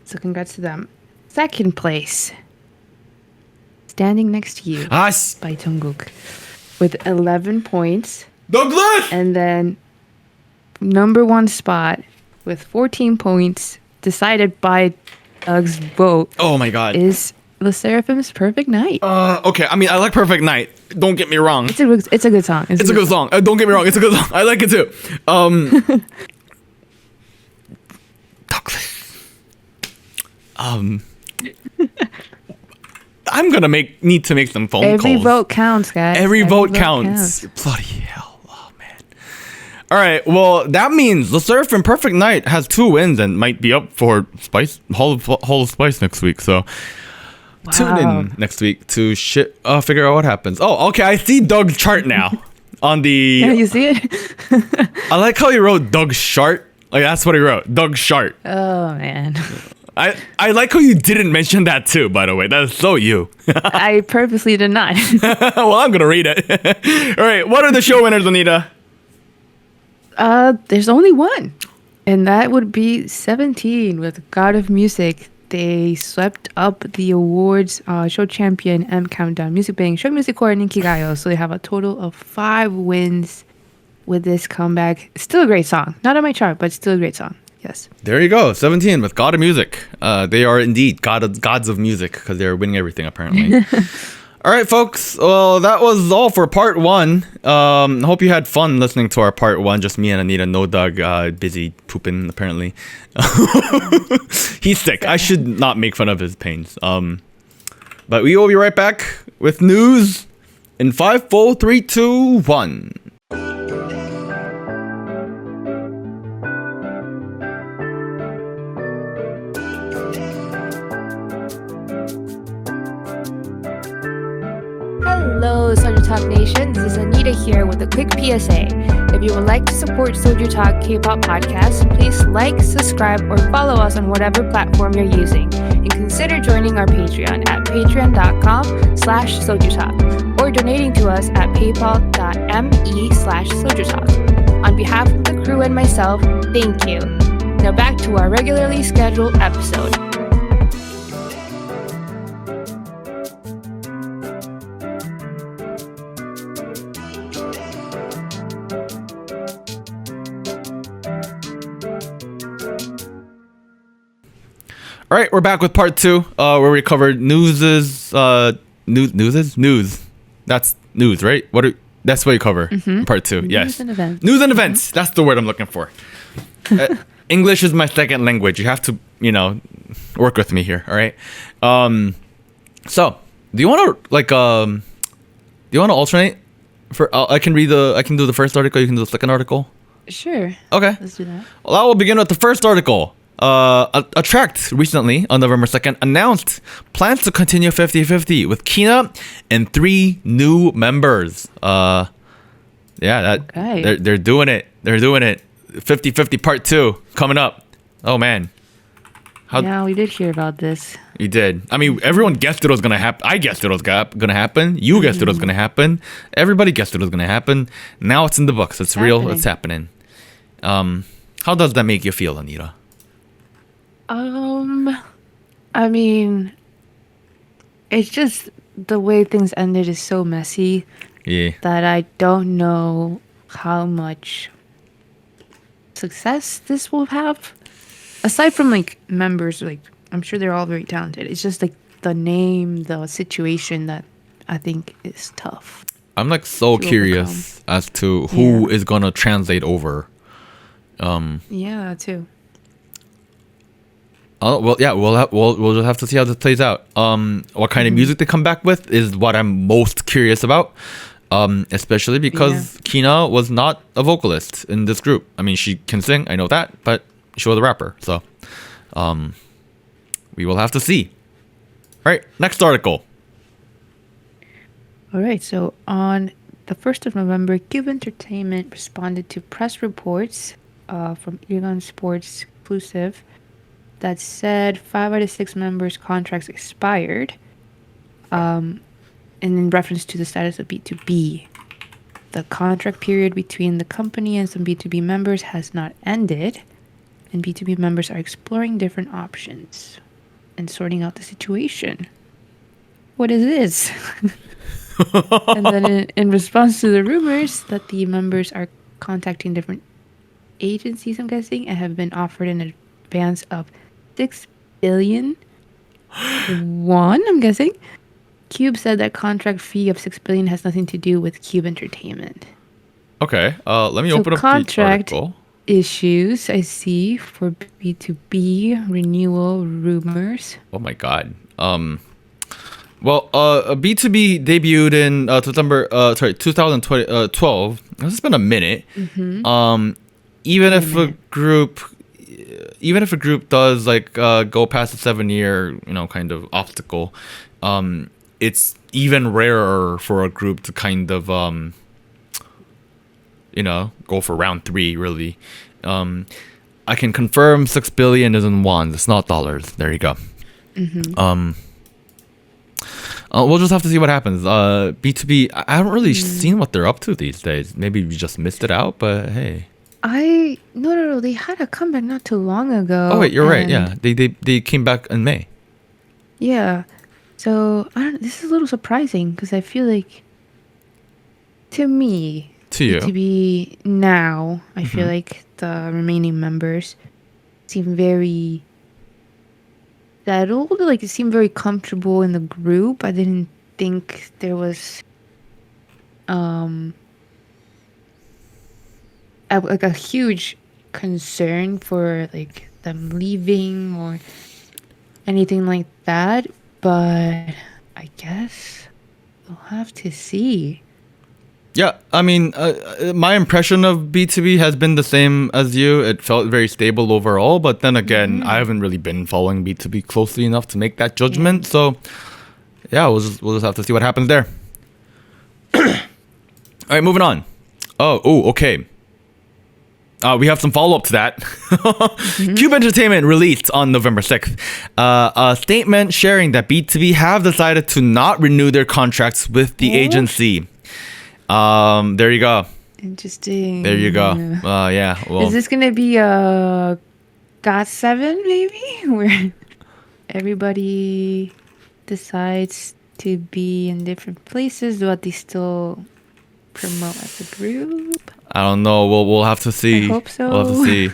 So congrats to them. Second place, Standing Next to You by Jungkook with 11 points. Douglas! And then number one spot with 14 points, decided by Doug's vote. Oh my god. Is Le Seraphim's Perfect Night. Okay, I mean, I like Perfect Night. Don't get me wrong. It's a good song. It's a good song. Don't get me wrong. It's a good song. I like it too. Douglas. I'm gonna need to make some phone calls. Every vote counts, guys. Every vote counts. Bloody hell. Oh man. All right. Well, that means Le Seraphim Perfect Night has 2 wins and might be up for Hall of Spice next week. So tune in next week to figure out what happens. Oh, okay. I see Doug's chart now. On the. Yeah, you see it? I like how he wrote Doug's chart. Like that's what he wrote. Doug's chart. Oh man. I like how you didn't mention that too, by the way. That is so you. I purposely did not. Well, I'm going to read it. All right. What are the show winners, Anita? There's only one. And that would be 17 with God of Music. They swept up the awards show champion M Countdown, Music Bang, Show Music Core, and Inkigayo. So they have a total of 5 wins with this comeback. Still a great song. Not on my chart, but still a great song. Yes. There you go. 17 with God of Music. They are indeed gods of music because they're winning everything apparently. All right, folks. Well, that was all for part one. Hope you had fun listening to our part one. Just me and Anita. No Doug, busy pooping apparently. He's sick. I should not make fun of his pains. But we will be right back with news in 5, 4, 3, 2, 1. Hello, SojuTalk Nation. This is Anita here with a quick PSA. If you would like to support SojuTalk Kpop Podcast, please like, subscribe, or follow us on whatever platform you're using. And consider joining our Patreon at patreon.com/SojuTalk or donating to us at paypal.me/SojuTalk. On behalf of the crew and myself, thank you. Now back to our regularly scheduled episode. All right, we're back with part two, where we covered news. That's news, right? That's what you cover. Part two, yes. News and events. That's the word I'm looking for. English is my second language. You have to, work with me here. All right. So, do you want to alternate? I can do the first article. You can do the second article. Sure. Okay. Let's do that. Well, I will begin with the first article. A tract recently on November 2nd announced plans to continue 50-50 with Kina and 3 new members. They're doing it. They're doing it. 50-50 part 2 coming up. Oh man. Yeah, we did hear about this. You did. I mean, everyone guessed it was gonna happen. I guessed it was gonna happen. You guessed it was gonna happen. Everybody guessed it was gonna happen. Now it's in the books. It's real. It's happening. How does that make you feel, Anita? I mean, it's just the way things ended is so messy. Yeah. That I don't know how much success this will have. Aside from members, I'm sure they're all very talented. It's just the name, the situation that I think is tough. I'm so curious as to who is gonna translate over. Yeah, too. Oh well, yeah. We'll just have to see how this plays out. What kind of music they come back with is what I'm most curious about. Especially because Kina was not a vocalist in this group. I mean, she can sing, I know that, but she was a rapper. So, we will have to see. All right, next article. All right, so on the 1st of November, Cube Entertainment responded to press reports from Irigan Sports exclusive that said 5 out of 6 members' contracts expired, and in reference to the status of B2B. The contract period between the company and some B2B members has not ended, and B2B members are exploring different options and sorting out the situation. What is this? And then in response to the rumors that the members are contacting different agencies, I'm guessing, and have been offered an advance of 6 billion won, I'm guessing. Cube said that contract fee of 6 billion has nothing to do with Cube Entertainment. Okay, let me open up the article. Issues I see for B2B renewal rumors. Oh my god. B2B debuted in 2012. It's been a minute. Even if a group does go past the 7-year kind of obstacle, it's even rarer for a group to kind of go for round 3 really. I can confirm 6 billion is in won. It's not dollars. There you go. We'll just have to see what happens. B2B, I haven't really seen what they're up to these days. Maybe we just missed it out, but hey. No. They had a comeback not too long ago. Oh wait, you're right. Yeah, they came back in May. Yeah, so this is a little surprising because I feel like, to me, B2B now, I feel like the remaining members seem very settled. It seemed very comfortable in the group. I didn't think there was like a huge concern for like them leaving or anything like that, but I guess we'll have to see. Yeah, I mean, my impression of B2B has been the same as you. It felt very stable overall, but then again, I haven't really been following B2B closely enough to make that judgment. So, yeah, we'll just have to see what happens there. All right, moving on. Okay. We have some follow-up to that. Cube Entertainment released on November 6th a statement sharing that B2B have decided to not renew their contracts with the agency. There you go. Interesting. There you go. Yeah. Well, is this gonna be a GOT7 maybe, where everybody decides to be in different places, but they still promote as a group? I don't know. We'll have to see. I hope so. We'll have to see.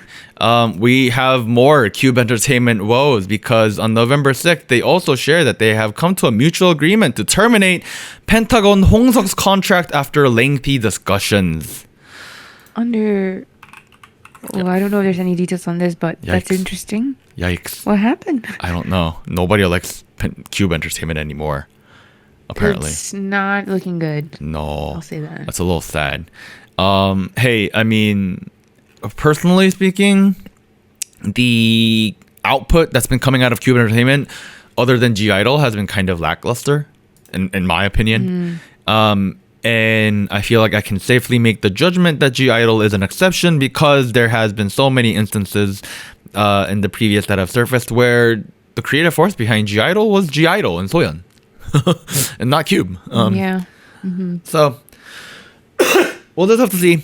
We have more Cube Entertainment woes because on November 6th, they also share that they have come to a mutual agreement to terminate Pentagon Hongseok's contract after lengthy discussions. I don't know if there's any details on this, but that's interesting. Yikes. What happened? I don't know. Nobody likes Cube Entertainment anymore, apparently. It's not looking good. No. I'll say that. That's a little sad. Hey, I mean, personally speaking, the output that's been coming out of Cube Entertainment, other than G-Idol, has been kind of lackluster, in my opinion. And I feel like I can safely make the judgment that G-Idol is an exception because there has been so many instances in the previous that have surfaced where the creative force behind G-Idol was G-Idol and Soyeon, and not Cube. So we'll just have to see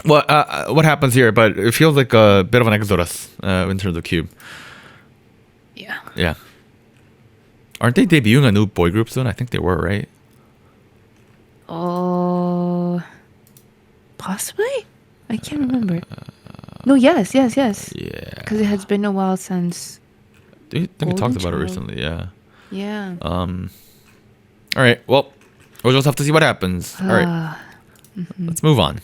what happens here, but it feels like a bit of an exodus in terms of Cube. Yeah. Aren't they debuting a new boy group soon? I think they were, right? Oh, possibly? I can't remember. No, yes. Yeah. Because it has been a while since. I think we talked about it recently, yeah. Yeah. All right, well, we'll just have to see what happens. All right. Let's move on.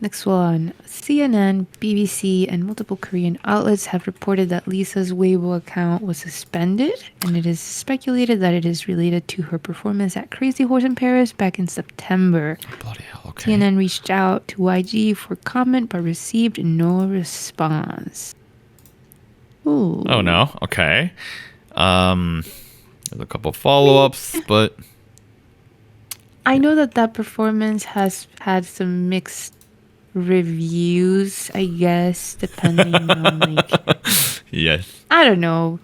Next one. CNN, BBC, and multiple Korean outlets have reported that Lisa's Weibo account was suspended, and it is speculated that it is related to her performance at Crazy Horse in Paris back in September. Bloody hell, okay. CNN reached out to YG for comment but received no response. Ooh. Oh no, okay. There's a couple follow-ups, but I know that performance has had some mixed reviews, I guess, depending on like yes. I don't know.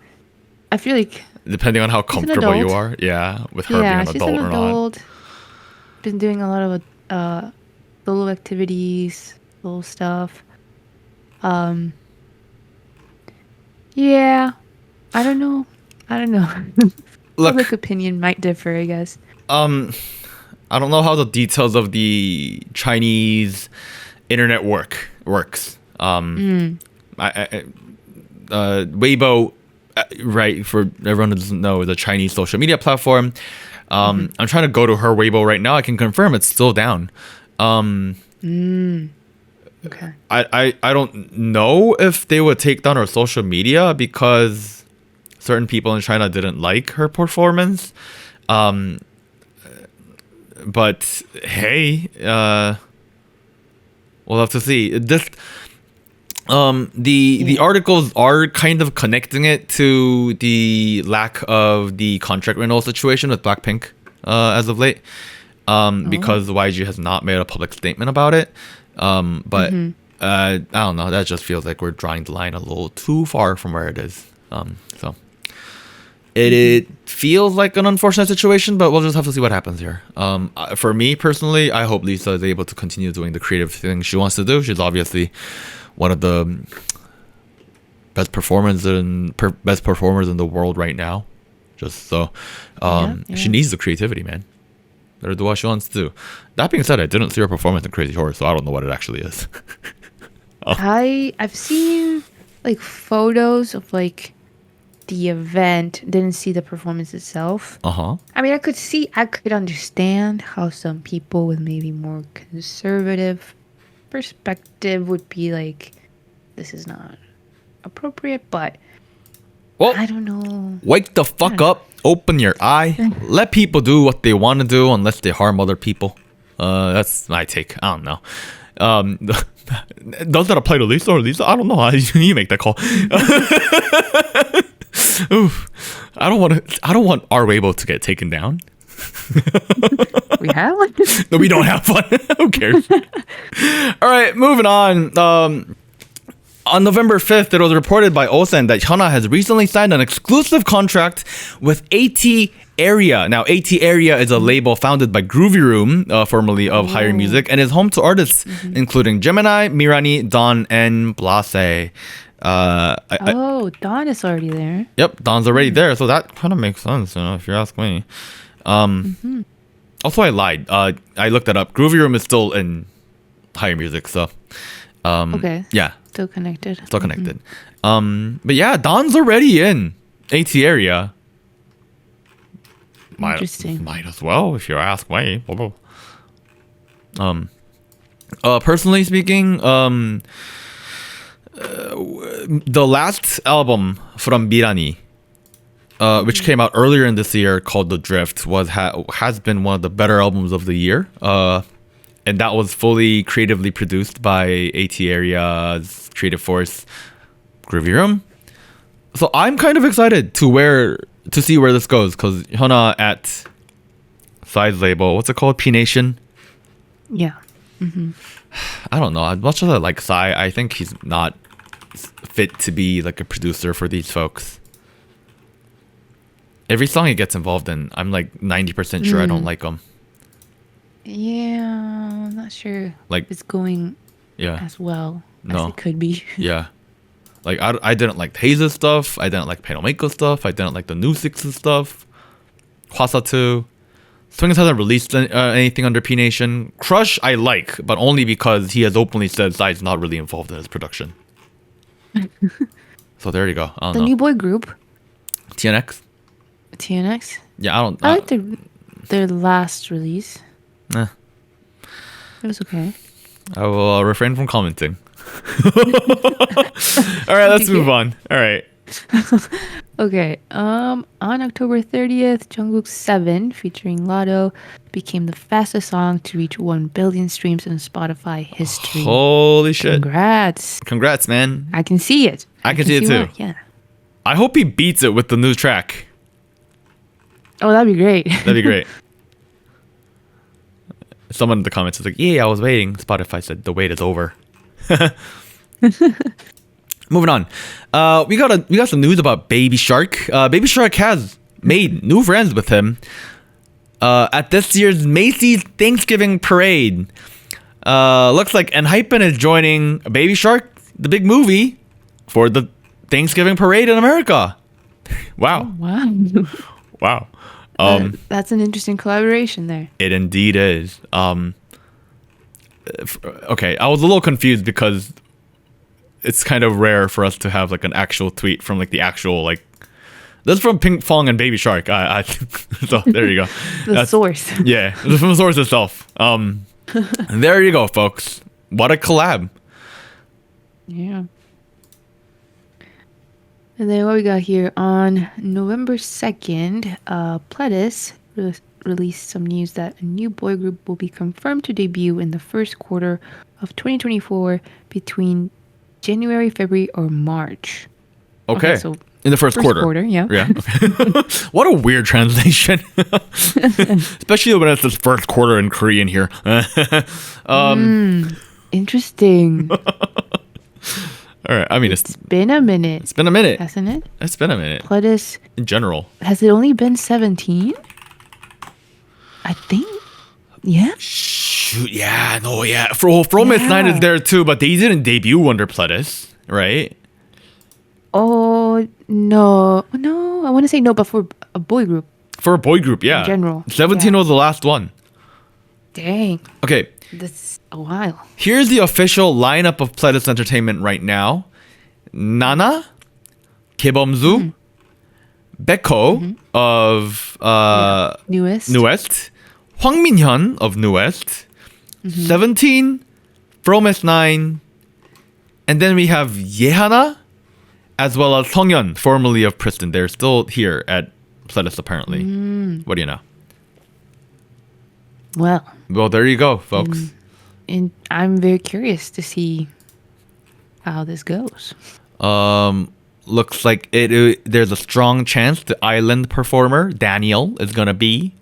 I feel like depending on how comfortable you are, with her being an she's adult an or adult. not. Been doing a lot of solo activities, solo stuff. Yeah, I don't know. Look, public opinion might differ, I guess. I don't know how the details of the Chinese internet works. Weibo, right, for everyone who doesn't know, is a Chinese social media platform. I'm trying to go to her Weibo right now. I can confirm it's still down. Okay. I don't know if they would take down her social media because certain people in China didn't like her performance. But hey, we'll have to see. This the articles are kind of connecting it to the lack of the contract renewal situation with Blackpink as of late, because YG has not made a public statement about it. But I don't know. That just feels like we're drawing the line a little too far from where it is. So it feels like an unfortunate situation, but we'll just have to see what happens here. For me personally, I hope Lisa is able to continue doing the creative thing she wants to do. She's obviously one of the best performers in the world right now. Just so, she needs the creativity, man. Let her do what she wants to do. That being said, I didn't see her performance in Crazy Horse, so I don't know what it actually is. I've seen like photos of like the event, didn't see the performance itself. Uh-huh. I mean, I could understand how some people with maybe more conservative perspective would be like, this is not appropriate, but Well, I don't know. wake the fuck up. Open your eye. Let people do what they want to do unless they harm other people. That's my take. I don't know. Does that apply to Lisa or Lisa? I don't know. You make that call. Oof. I don't want our Weibo to get taken down. We have one. No, we don't have one. Who cares? All right, moving on. On November 5th, it was reported by Osen that Hyuna has recently signed an exclusive contract with AT Area. Now, AT Area is a label founded by Groovy Room, formerly of Higher Music, and is home to artists including Gemini, Mirani, Dawn, and Blase. Dawn is already there. Yep, Dawn's already there, so that kind of makes sense, if you ask me. Also, I lied. I looked that up. Groovy Room is still in Higher Music, so Okay. yeah, Still connected. still connected. But yeah, Dawn's already in AT Area. Interesting. Might as well, if you ask me. Personally speaking, the last album from Mirani, which came out earlier in this year, called The Drift, has been one of the better albums of the year. And that was fully creatively produced by AT Area's creative force, Groovy Room. So I'm kind of excited to see where this goes, because Hyuna at Side's label, what's it called? P Nation? Yeah. I don't know. As much as I like Psy, I think he's not fit to be like a producer for these folks. Every song he gets involved in, I'm like 90% sure I don't like him. Yeah, I'm not sure Like, if it's going yeah, as well No. as it could be. yeah. Like, I didn't like Heize's stuff. I didn't like Panomeiko's stuff. I didn't like the New Six's stuff. Hwasa2. Swings hasn't released anything under P Nation. Crush I like, but only because he has openly said Psy's not really involved in his production. So there you go. I don't The know. new boy group, TNX? TNX. Yeah, I don't. I like their last release. Eh, It was okay. I will refrain from commenting. All right, let's move on. All right. Okay. On October 30th, Jungkook's 7 featuring Lotto became the fastest song to reach 1 billion streams in Spotify history. Holy shit. Congrats, man. I can see it. I can see it too. why, yeah. I hope he beats it with the new track. Oh, that'd be great. That'd be great. Someone in the comments was like, yeah, I was waiting. Spotify said the wait is over. Moving on. We got some news about Baby Shark. Baby Shark has made new friends with him at this year's Macy's Thanksgiving Parade. Looks like Enhypen is joining Baby Shark, the big movie, for the Thanksgiving Parade in America. Wow. Wow. Wow. That's an interesting collaboration there. It indeed is. Okay, I was a little confused because it's kind of rare for us to have like an actual tweet from like the actual like. This is from Pink Fong and Baby Shark. So there you go. The source. Yeah, this is from the source itself. There you go, folks. What a collab. Yeah. And then what we got here on November 2nd, Pledis released some news that a new boy group will be confirmed to debut in the first quarter of 2024 between January, February, or March. Okay. So in the first quarter. Yeah. Yeah. What a weird translation. Especially when it's the first quarter in Korean here. Interesting. All right. I mean, it's Been a minute. been a minute. Hasn't it? It's been a minute. Pledis, In general. has it only been 17? I think. Yeah. Shoot, yeah, no, yeah. Fromis 9 is there too, but they didn't debut under Pledis, right? Oh, no. No, I want to say no, but for a boy group. For a boy group, yeah. In general, 17 yeah. was the last one. Dang. Okay, That's a while. here's the official lineup of Pledis Entertainment right now. Nana, Kebomzu, Beko of Newest. Hwang Min-hyun of Newest, 17 from S9, and then we have Yehana as well as Songhyun, formerly of Priston. They're still here at Pledis apparently. What do you know? Well, there you go, folks. And I'm very curious to see how this goes. Looks like there's a strong chance the island performer Daniel is gonna be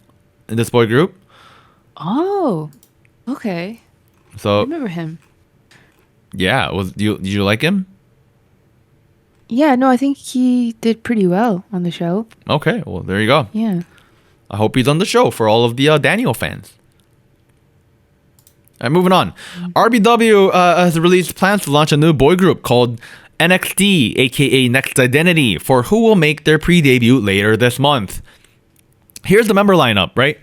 in this boy group. Oh, okay. I So remember him. yeah, did you like him? Yeah, no, I think he did pretty well on the show. Okay, well there you go. Yeah. I hope he's on the show for all of the Daniel fans. All right, moving on. RBW has released plans to launch a new boy group called NXT, aka Next Identity, for who will make their pre-debut later this month. Here's the member lineup, right?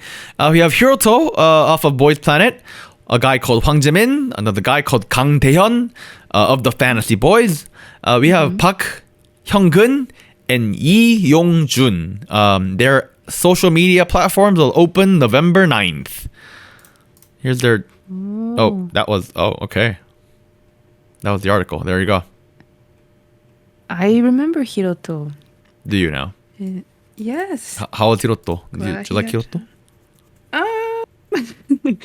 We have Hiroto off of Boys Planet, a guy called Hwang Jimin, another guy called Kang Taehyun of the Fantasy Boys. We have Park Hyung-gun and Yi Yong-jun. Their social media platforms will open November 9th. Here's their... okay. That was the article. There you go. I remember Hiroto. Do you now? Yes. How was Hiroto? Do you like Hiroto? Uh,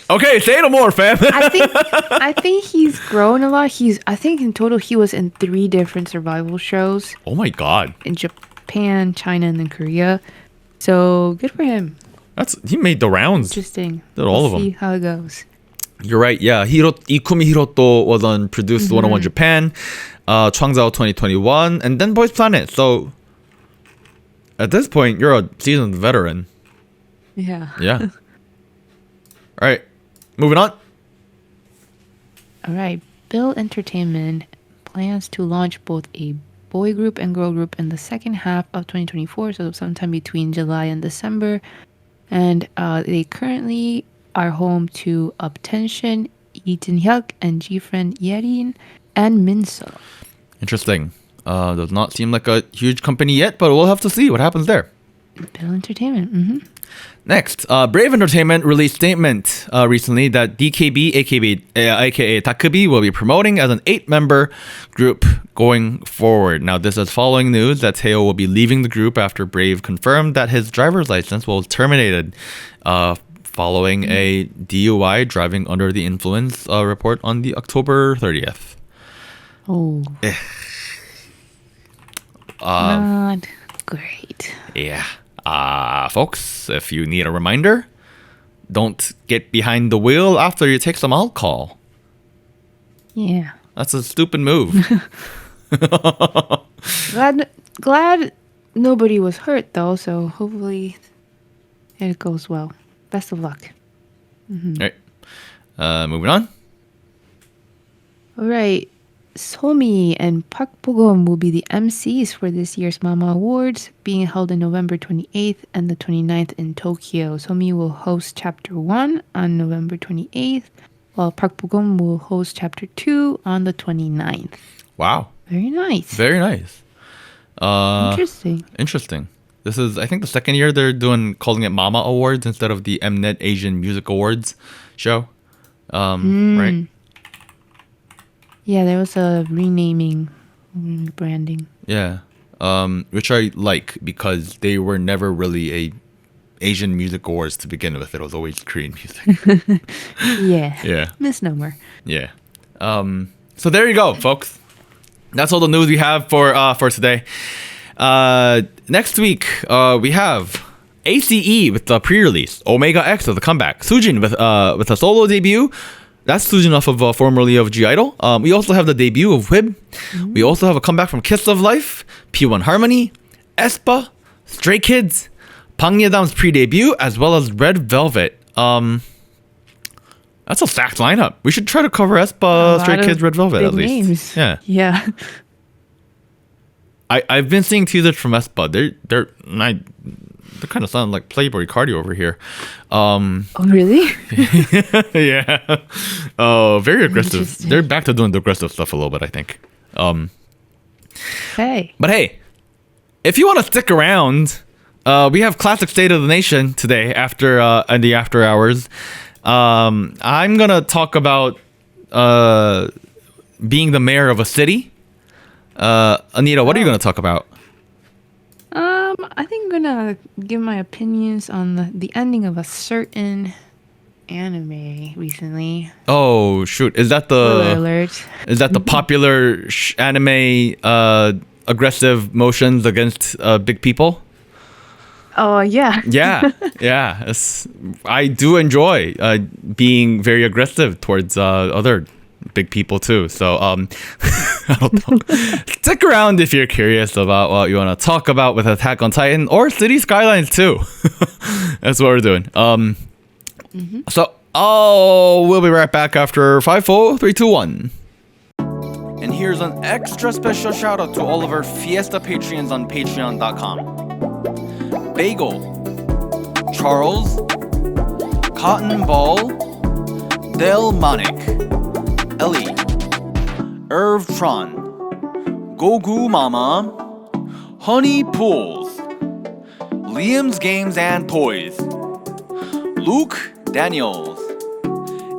Okay, say no more, fam. I think he's grown a lot. I think in total he was in 3 different survival shows Oh my god. in Japan, China, and then Korea. So good for him. He made the rounds. Interesting. Did all of We'll them. see how it goes. You're right. Yeah, Ikumi Hiroto was on Produced 101 Japan, Chwangzao 2021, and then Boys Planet. So at this point, you're a seasoned veteran. Yeah. Yeah. All right, moving on. All right. Bill Entertainment plans to launch both a boy group and girl group in the second half of 2024, so sometime between July and December. And they currently are home to Uptension, Lee Jin-hyuk, and G-Friend Yerin, and Minso. Interesting. Does not seem like a huge company yet, but we'll have to see what happens there. Bill Entertainment. Next, Brave Entertainment released statement recently that DKB, aka Takubi, will be promoting as an 8-member group going forward. Now, this is following news that Taeo will be leaving the group after Brave confirmed that his driver's license was terminated following a DUI, driving under the influence report on the October 30th. Oh. Not great. Yeah. Folks, if you need a reminder, don't get behind the wheel after you take some alcohol. Yeah. That's a stupid move. Glad nobody was hurt though, so hopefully it goes well. Best of luck. All right. Moving on. All right. Somi and Park Bo-gum will be the MCs for this year's Mama Awards, being held on November 28th and the 29th in Tokyo. Somi will host Chapter 1 on November 28th, while Park Bo-gum will host Chapter 2 on the 29th. Wow. Very nice. Very nice. Interesting. This is, I think, the second year they're calling it Mama Awards instead of the Mnet Asian Music Awards show. Right? Yeah, there was a rebranding. Yeah. Which I like because they were never really a Asian Music Awards to begin with. It was always Korean music. Yeah. Yeah. Misnomer. Yeah. So there you go, folks. That's all the news we have for today. Next week, we have ACE with the pre-release, Omega X with the comeback, Sujin with a solo debut. That's Sujin off of formerly of G-Idol. We also have the debut of WIB. We also have a comeback from Kiss of Life, P1 Harmony, aespa, Stray Kids, Bang Ye-dam's pre-debut, as well as Red Velvet. That's a stacked lineup. We should try to cover aespa, Stray Kids, Red Velvet at least. Names. Yeah. I've been seeing teasers from aespa. They're kind of sound like Playboy Cardi over here. Oh, really? Yeah. Very aggressive. They're back to doing the aggressive stuff a little bit, I think. Hey. But hey, if you want to stick around, we have classic State of the Nation today after in the after hours. I'm gonna talk about being the mayor of a city. Anita, what are you gonna talk about? I think I'm gonna give my opinions on the ending of a certain anime recently. Oh shoot! Is that Spoiler alert. Is that the popular anime aggressive motions against big people? Oh yeah. Yeah. I do enjoy being very aggressive towards other big people too. So I don't know. Stick around if you're curious about what you want to talk about with Attack on Titan or City Skylines too. That's what we're doing. So we'll be right back after 5, 4, 3, 2, 1. And here's an extra special shout out to all of our Fiesta Patreons on patreon.com. Bagel, Charles, Cotton Ball, Del Manic, Ellie, Irvtron, Gogu Mama, Honey Pools, Liam's Games and Toys, Luke Daniels,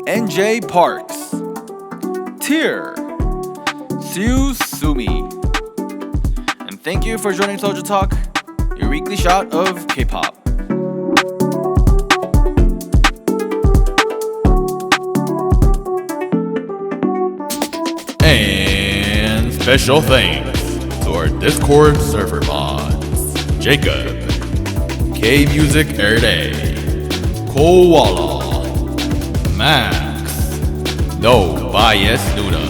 NJ Parks, Tyr, Siu Sumi. And thank you for joining SojuTalk, your weekly shot of K-pop. And special thanks to our Discord server mods: Jacob, K-Music Erday, Koala, Max, No Bias Nuna,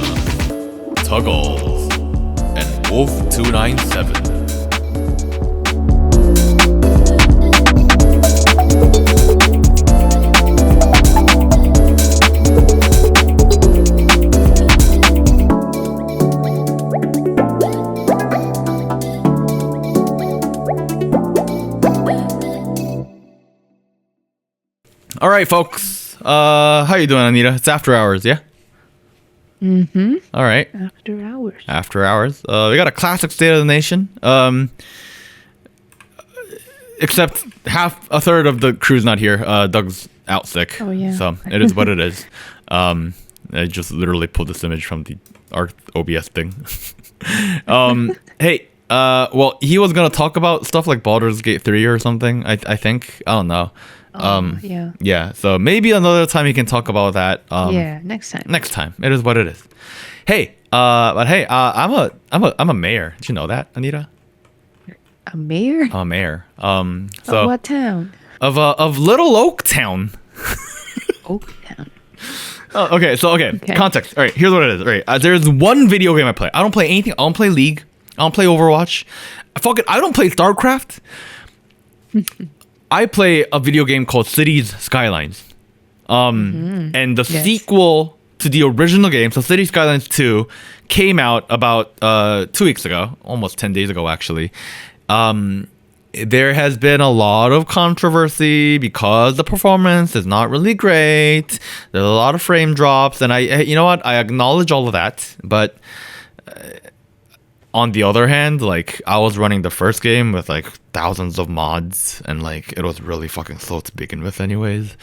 Tuggles, and Wolf297. All right, folks. How you doing, Anita? It's after hours, yeah? Mm-hmm. All right. After hours. After hours. We got a classic State of the Nation. Except a third of the crew's not here. Doug's out sick. Oh, yeah. So it is what it is. I just literally pulled this image from our OBS thing. Hey, well, he was gonna talk about stuff like Baldur's Gate 3 or something. I think. I don't know. Yeah. Yeah. So maybe another time he can talk about that. Yeah. Next time. Next time. It is what it is. Hey, I'm a mayor. Did you know that, Anita? A mayor? I'm a mayor. So Of what town? of Little Oak Town. Oak Town. Oh, okay. Context. All right. Here's what it is. All right. There's one video game I play. I don't play anything. I don't play League. I don't play Overwatch. I don't play StarCraft. I play a video game called Cities Skylines. And the sequel to the original game, so Cities Skylines 2, came out about 2 weeks ago, almost 10 days ago, actually. There has been a lot of controversy because the performance is not really great. There's a lot of frame drops, and you know what? I acknowledge all of that, but on the other hand, like, I was running the first game with like thousands of mods, and like it was really fucking slow to begin with anyways.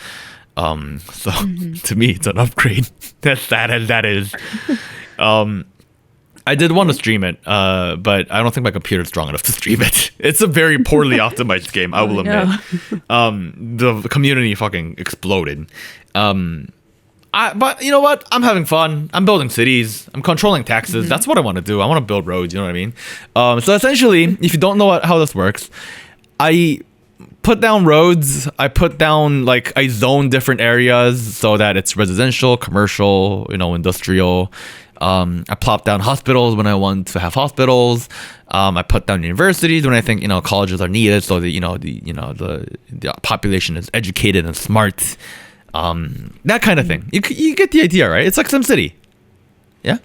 So to me it's an upgrade. As sad as that is. I did want to stream it, but I don't think my computer's strong enough to stream it. It's a very poorly optimized game, I will admit. The community fucking exploded. But you know what? I'm having fun. I'm building cities. I'm controlling taxes. That's what I want to do. I want to build roads. You know what I mean? So essentially, if you don't know how this works, I put down roads. I put down, like, I zone different areas so that it's residential, commercial, industrial. I plop down hospitals when I want to have hospitals. I put down universities when I think colleges are needed, so that the population is educated and smart. That kind of thing. You get the idea, right? It's like SimCity. Yeah?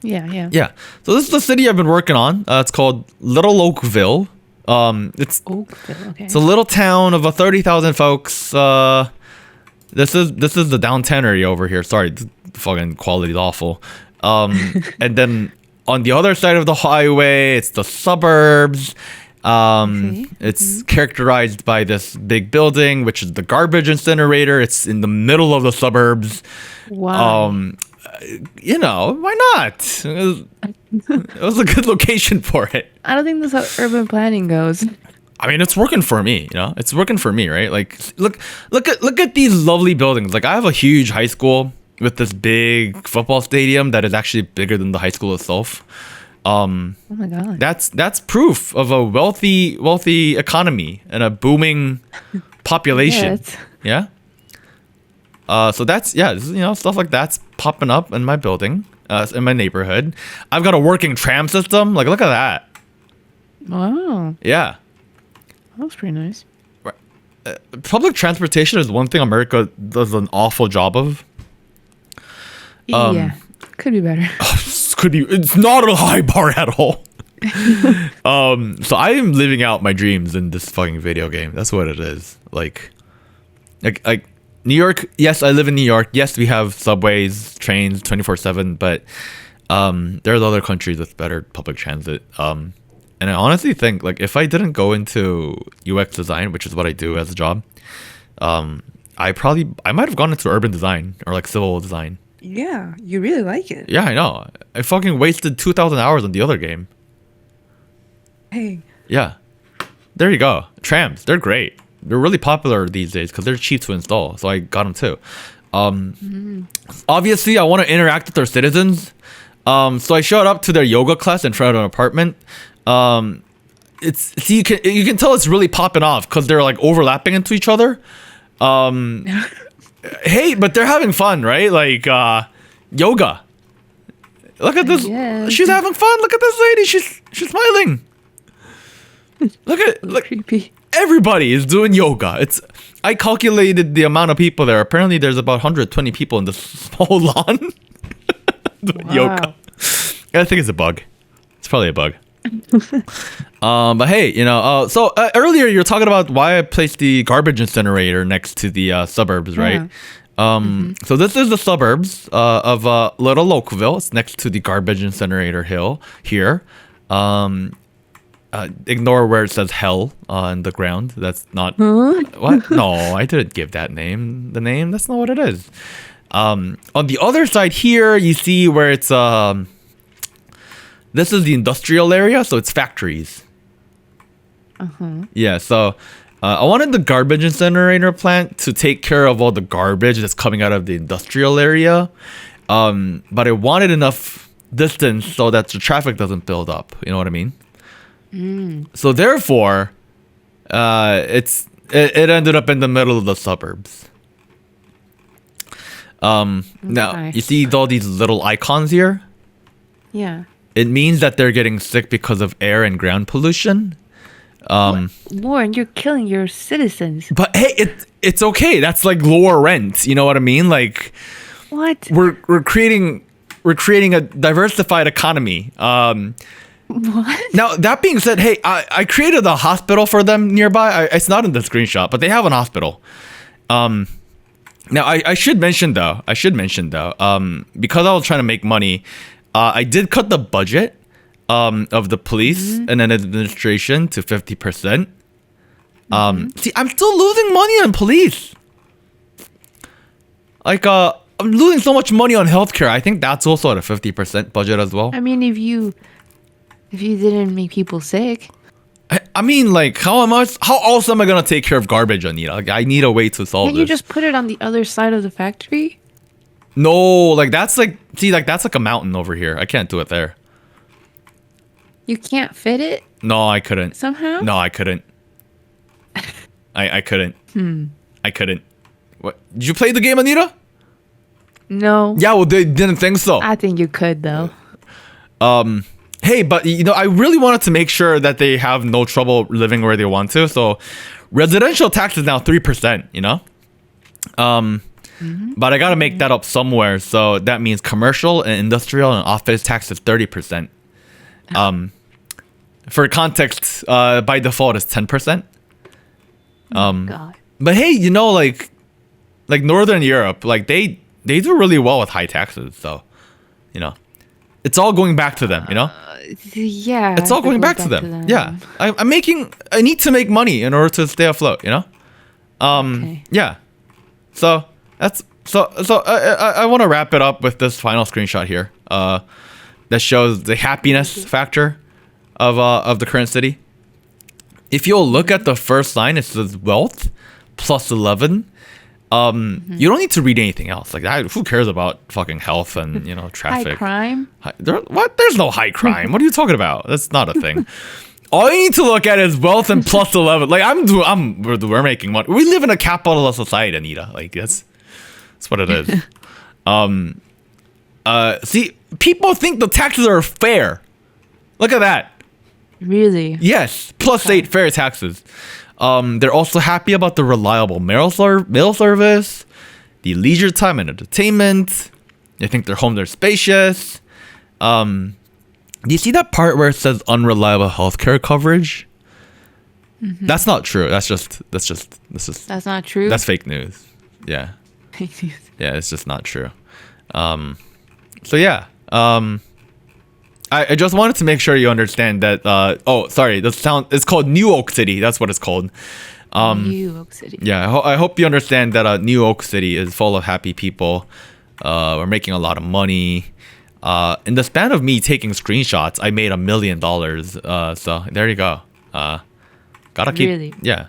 Yeah. So this is the city I've been working on. It's called Little Oakville. It's Oakville, okay. It's a little town of 30,000 folks. This is the downtown area over here. Sorry, the fucking quality is awful. And then on the other side of the highway, it's the suburbs. It's characterized by this big building, which is the garbage incinerator. It's in the middle of the suburbs. Wow. You know, why not? It was a good location for it. I don't think that's how urban planning goes. I mean, it's working for me, you know? It's working for me, right? Like, look at these lovely buildings. Like, I have a huge high school with this big football stadium that is actually bigger than the high school itself. Oh my god. That's proof of a wealthy economy and a booming population. Yes. Yeah. So that's stuff like that's popping up in my building, in my neighborhood. I've got a working tram system. Like, look at that. Wow. Yeah. That was pretty nice. Public transportation is one thing America does an awful job of. Yeah. Could be better. It's not a high bar at all. So I am living out my dreams in this fucking video game. That's what it is. Like New York. Yes, I live in New York. Yes, we have subways, trains, 24/7. But there's other countries with better public transit. And I honestly think, like, if I didn't go into UX design, which is what I do as a job, I might have gone into urban design or like civil design. Yeah, you really like it. Yeah, I know. I fucking wasted 2,000 hours on the other game. Hey. Yeah. There you go. Trams, they're great. They're really popular these days because they're cheap to install. So I got them too. Obviously, I want to interact with their citizens. So I showed up to their yoga class in front of an apartment. You can tell it's really popping off because they're like overlapping into each other. Hey, but they're having fun, right? Like yoga. Look at this. Yes. She's having fun. Look at this lady. She's smiling. Look. Creepy. Everybody is doing yoga. I calculated the amount of people there. Apparently, there's about 120 people in this small lawn doing yoga. I think it's a bug. It's probably a bug. But hey, so earlier you were talking about why I placed the garbage incinerator next to the suburbs, right? So this is the suburbs of Little Lokeville. It's next to the garbage incinerator hill here. Ignore where it says hell in the ground. That's not what? No, I didn't give that name. The name. That's not what it is. On the other side here, you see where it's this is the industrial area, so it's factories. Yeah, so I wanted the garbage incinerator plant to take care of all the garbage that's coming out of the industrial area. But I wanted enough distance so that the traffic doesn't build up. You know what I mean? So therefore, it ended up in the middle of the suburbs. Now, you see all these little icons here? Yeah. It means that they're getting sick because of air and ground pollution. Lauren, you're killing your citizens. But hey, it's okay. That's like lower rent. You know what I mean? Like, what? We're creating a diversified economy. What? Now that being said, hey, I created a hospital for them nearby. It's not in the screenshot, but they have an hospital. Now I should mention though, because I was trying to make money, I did cut the budget of the police and then administration to 50%. See, I'm still losing money on police. Like, I'm losing so much money on healthcare. I think that's also at a 50% budget as well. I mean, if you didn't make people sick. I mean, like, how else am I gonna take care of garbage, Anita? Like, I need a way to solve this. Can't you just put it on the other side of the factory? No, like that's like a mountain over here. I can't do it there. You can't fit it? No, I couldn't. Somehow? No, I couldn't. I couldn't. I couldn't. What? Did you play the game, Anita? No. Yeah, well, they didn't think so. I think you could though. Hey, but I really wanted to make sure that they have no trouble living where they want to. So, residential tax is now 3%. But I gotta make that up somewhere. So that means commercial and industrial and office tax is 30%. For context, by default it's 10%. God. But hey, like Northern Europe, like they do really well with high taxes. So, it's all going back to them, you know? Yeah. It's all going back to them. Yeah. I need to make money in order to stay afloat, you know? Okay. Yeah. So I want to wrap it up with this final screenshot here. That shows the happiness factor of the current city. If you'll look at the first line, it says wealth plus 11. You don't need to read anything else. Like, who cares about fucking health and, you know, traffic? High crime? What? There's no high crime. What are you talking about? That's not a thing. All you need to look at is wealth and plus 11. Like, we're making money. We live in a capitalist society, Anita. Like, that's what it is. See, people think the taxes are fair. Look at that. Really? Yes, plus 8 fair taxes. They're also happy about the reliable mail service, the leisure time and entertainment. They think their homes are spacious. Do you see that part where it says unreliable healthcare coverage? Mm-hmm. That's not true. That's not true? That's fake news. Yeah. Fake news. Yeah, it's just not true. So yeah. I just wanted to make sure you understand that. It's called New Oak City. That's what it's called. New Oak City. Yeah, I hope you understand that New Oak City is full of happy people. We're making a lot of money. In the span of me taking screenshots, I made $1 million. So there you go. Gotta keep. Really? Yeah.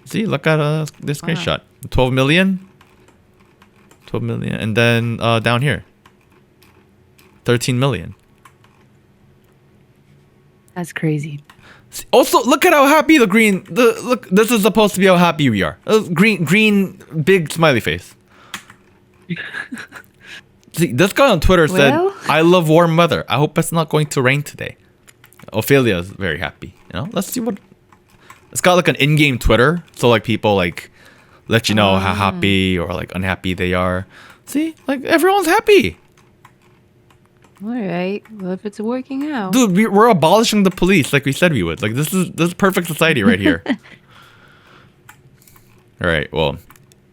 See, look at this screenshot. 12 million. 12 million, and then down here, 13 million. That's crazy. Also, look at how happy look, this is supposed to be how happy we are. Green, big smiley face. See, this guy on Twitter said, "I love warm weather. I hope it's not going to rain today." Ophelia is very happy. You know, let's see what. It's got like an in-game Twitter, so like people like let you know how happy or like unhappy they are. See, like everyone's happy. All right. Well, if it's working out, Dude, we're abolishing the police like we said we would. Like this is perfect society right here. All right. Well,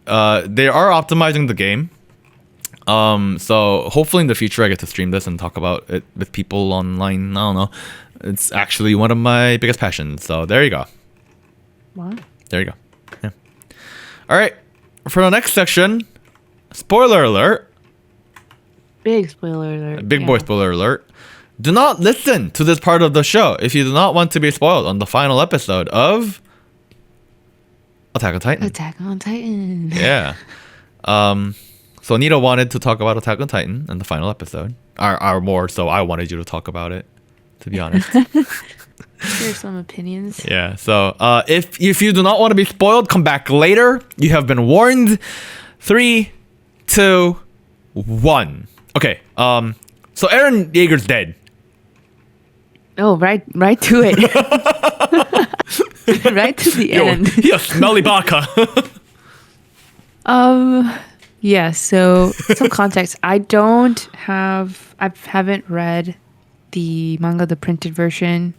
they are optimizing the game. So hopefully in the future I get to stream this and talk about it with people online. I don't know. It's actually one of my biggest passions. So there you go. Wow. There you go. Yeah. All right. For the next section, spoiler alert. Big spoiler alert. Big boy spoiler alert. Do not listen to this part of the show if you do not want to be spoiled on the final episode of Attack on Titan. Attack on Titan. Yeah. So Anita wanted to talk about Attack on Titan in the final episode. Or more so I wanted you to talk about it, to be honest. Share some opinions. Yeah. So if you do not want to be spoiled, come back later. You have been warned. 3, 2, 1. Okay. So Eren Yeager's dead. Oh, right to it. Right to the end. He a smelly baka. Yeah, so some context. I haven't read the manga, the printed version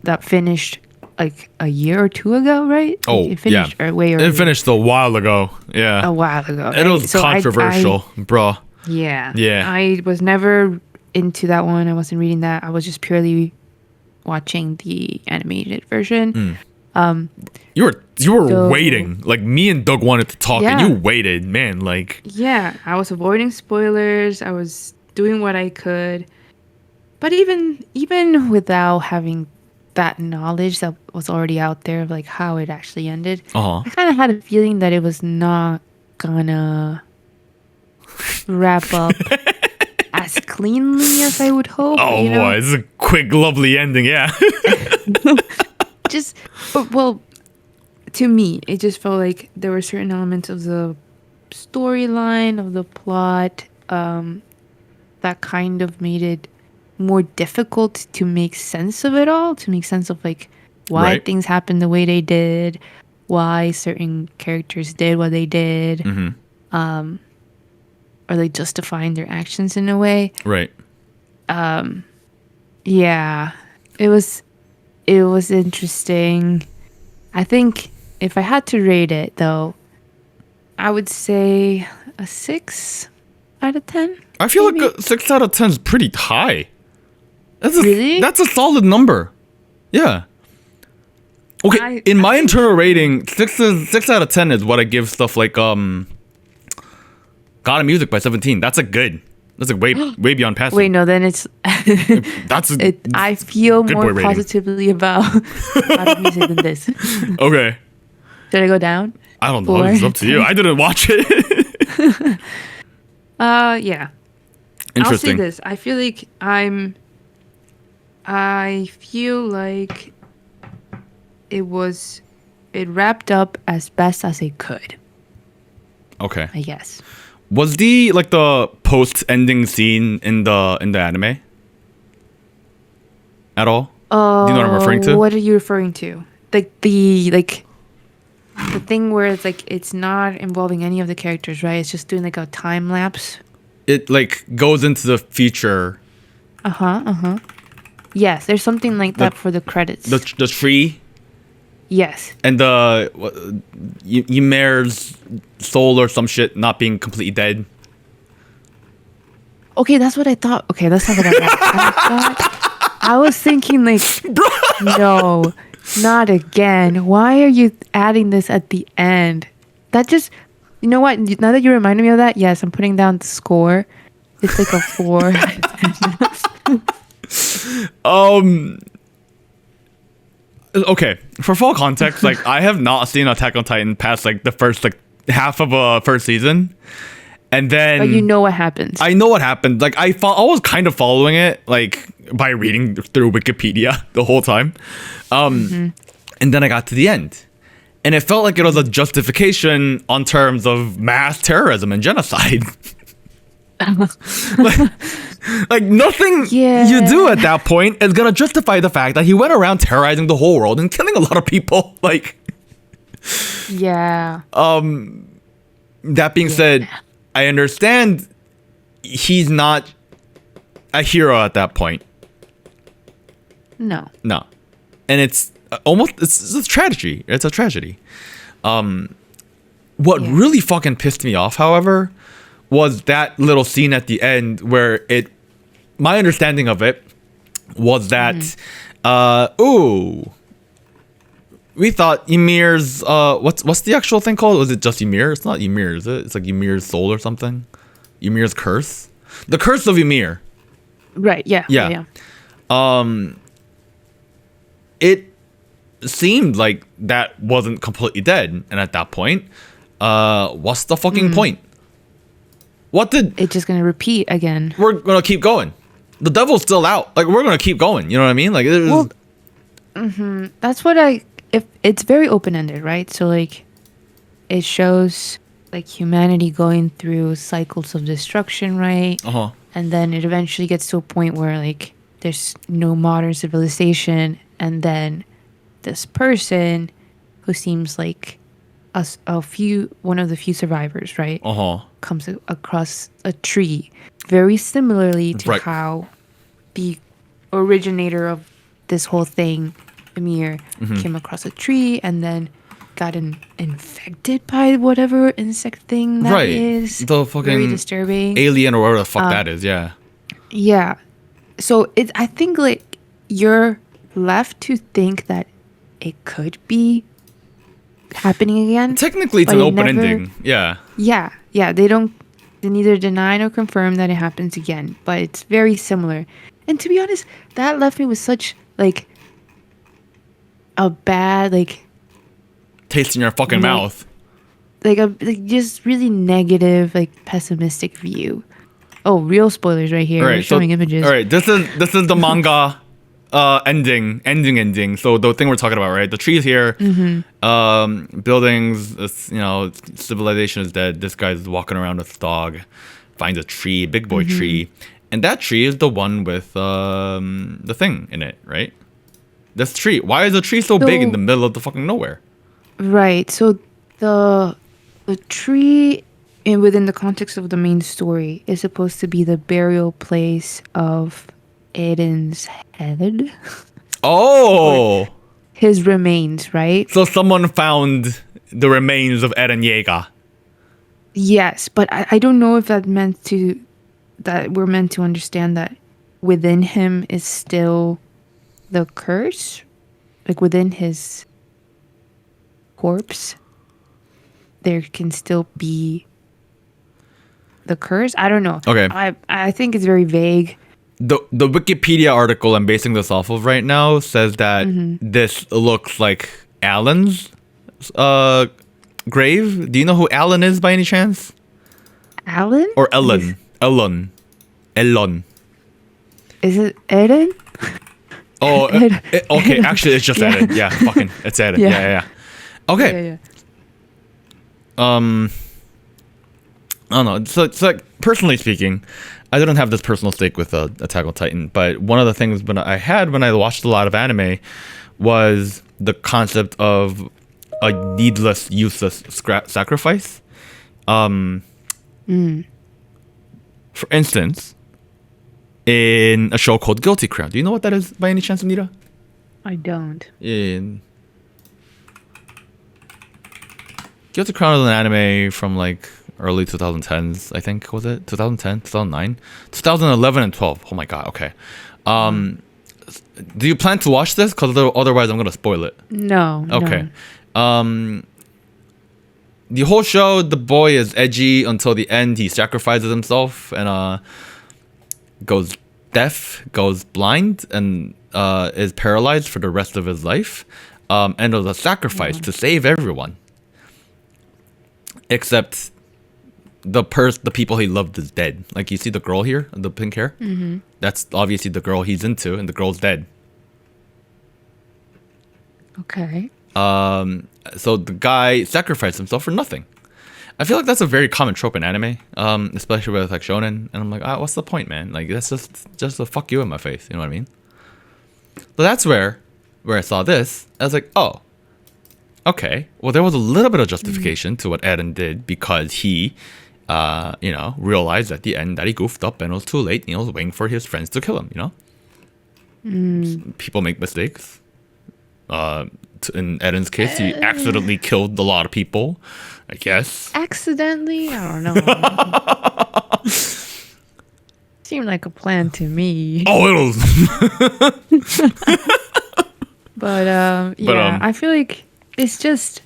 that finished like a year or two ago, right? Oh, it finished, yeah. Or way earlier. It finished a while ago. Yeah. A while ago. It was So controversial, bro. Yeah. Yeah. I was never into that one. I wasn't reading that. I was just purely watching the animated version. You were waiting. Like me and Doug wanted to talk and you waited, man. Like yeah, I was avoiding spoilers. I was doing what I could. But even without having that knowledge that was already out there of like how it actually ended, I kind of had a feeling that it was not gonna wrap up as cleanly as I would hope. oh you know? boy, this is a quick, lovely ending. Yeah. Well, to me, it just felt like there were certain elements of the storyline, of the plot, that kind of made it more difficult to make sense of it all, to make sense of like why things happened the way they did, why certain characters did what they did, or like justifying their actions in a way. Right. Yeah, it was interesting. I think if I had to rate it though, I would say a 6 out of 10. I feel like a 6 out of 10 is pretty high. Really? That's a solid number. Yeah. Okay, in my internal rating, 6 out of 10 is what I give stuff like God of Music by 17. That's way beyond passing. Wait, no, then it's I feel good more boy rating. positively about God of Music than this. Okay. Should I go down? I don't know. 4? It's up to you. I didn't watch it. Yeah. I'll say Interesting. this. I feel like it wrapped up as best as it could, Okay. I guess. Was the post-ending scene in the anime at all? Do you know what I'm referring to? What are you referring to? The thing where it's like it's not involving any of the characters, right? It's just doing like a time lapse. It goes into the future. Yes, there's something like that for the credits. The tree Yes. and the Ymir's soul or some shit not being completely dead. Okay, that's what I thought. Okay, let's talk about that. I was thinking like, no, not again. Why are you adding this at the end? That just, you know what? Now that you reminded me of that, yes, I'm putting down the score. It's like a 4. Okay, for full context, like I have not seen Attack on Titan past like the first half of a first season, and then But you know what happens. I know what happened. Like I was kind of following it like by reading through Wikipedia the whole time, and then I got to the end, and it felt like it was a justification on terms of mass terrorism and genocide. like nothing you do at that point is gonna justify the fact that he went around terrorizing the whole world and killing a lot of people. Like, yeah. that being said, I understand he's not a hero at that point. No. And it's it's a tragedy. It's a tragedy. What really fucking pissed me off, however, was that little scene at the end where my understanding of it was that we thought Ymir's what's the actual thing called? Was it just Ymir? It's not Ymir, is it? It's like Ymir's soul or something. Ymir's curse? The curse of Ymir. Right, yeah. It seemed like that wasn't completely dead, and at that point, what's the fucking point? What did It's just gonna repeat again. we're gonna keep going? The devil's still out. Like we're gonna keep going. You know what I mean? Like it was, That's what if it's very open-ended, right? So like it shows like humanity going through cycles of destruction, right? And then it eventually gets to a point where like there's no modern civilization, and then this person who seems like one of the few survivors, right? Comes across a tree, very similarly to how the originator of this whole thing, Ymir, came across a tree and then got infected by whatever insect thing that is. The fucking very disturbing alien or whatever the fuck that is. Yeah. So I think like you're left to think that it could be happening again. Technically, it's an open ending. Yeah. They neither deny nor confirm that it happens again, but it's very similar. And to be honest, that left me with such like a bad taste in your fucking mouth. Like just really negative, like pessimistic view. Oh, real spoilers right here. We're showing images. All right, this is the manga ending. So the thing we're talking about, right? The tree's here. Buildings, civilization is dead. This guy's walking around with his dog, finds a tree, big boy tree, and that tree is the one with the thing in it, right? This tree. Why is the tree so big in the middle of the fucking nowhere? Right. So the tree, within the context of the main story, is supposed to be the burial place of Eden's head. Oh. His remains, right? So someone found the remains of Eren Yeager. Yes, but I don't know if that we're meant to understand that within him is still the curse, like within his corpse, there can still be the curse. I don't know. Okay. I think it's very vague. The Wikipedia article I'm basing this off of right now says that this looks like Alan's grave. Do you know who Alan is by any chance? Alan? Or Ellen? Ellen. Is it Eren? Oh, okay. Actually, it's just Eren. Yeah, fucking, it's Eren. Yeah. Okay. Yeah. I don't know. So it's like, personally speaking, I didn't have this personal stake with Attack on Titan, but one of the things when I watched a lot of anime was the concept of a needless, useless sacrifice. For instance, in a show called Guilty Crown. Do you know what that is by any chance, Anita? I don't. In Guilty Crown is an anime from like early 2010s, I think. Was it 2010, 2009, 2011 and 12? Oh my god. Okay. Do you plan to watch this? Because otherwise I'm gonna spoil it. No. Okay. The whole show, the boy is edgy until the end. He sacrifices himself and goes deaf, goes blind, and is paralyzed for the rest of his life. And it was a sacrifice to save everyone, except the people he loved is dead. Like, you see the girl here, the pink hair. That's obviously the girl he's into, and the girl's dead. Okay. So the guy sacrificed himself for nothing. I feel like that's a very common trope in anime, especially with like shonen. And I'm like, what's the point, man? Like, that's just a fuck you in my face. You know what I mean? So that's where I saw this. I was like, oh, okay. Well, there was a little bit of justification to what Eren did because he, realized at the end that he goofed up and it was too late. He was waiting for his friends to kill him. You know, people make mistakes. In Eden's case, he accidentally killed a lot of people, I guess. Accidentally? I don't know. Seemed like a plan to me. Oh, it was. But I feel like it's just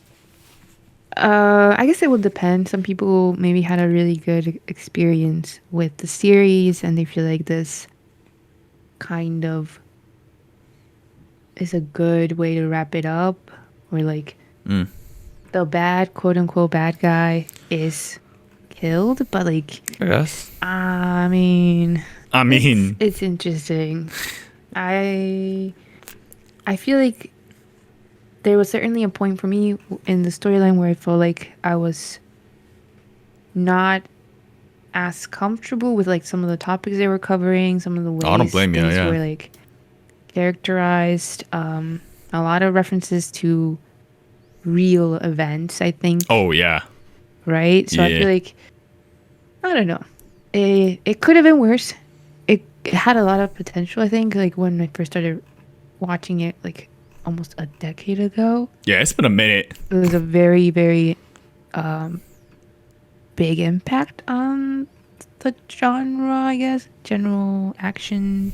I guess it would depend. Some people maybe had a really good experience with the series and they feel like this kind of is a good way to wrap it up, or like the bad, quote unquote bad guy is killed, but like, Yes. I mean it's it's interesting. I feel like there was certainly a point for me in the storyline where I felt like I was not as comfortable with like some of the topics they were covering, some of the ways I don't blame you, things yeah. were like characterized, a lot of references to real events, I think. Oh yeah. Right? So I Yeah. feel like, I don't know. It could have been worse. It had a lot of potential, I think, like when I first started watching it, like almost a decade ago. Yeah, it's been a minute. It was a very, very big impact on the genre, I guess. General action,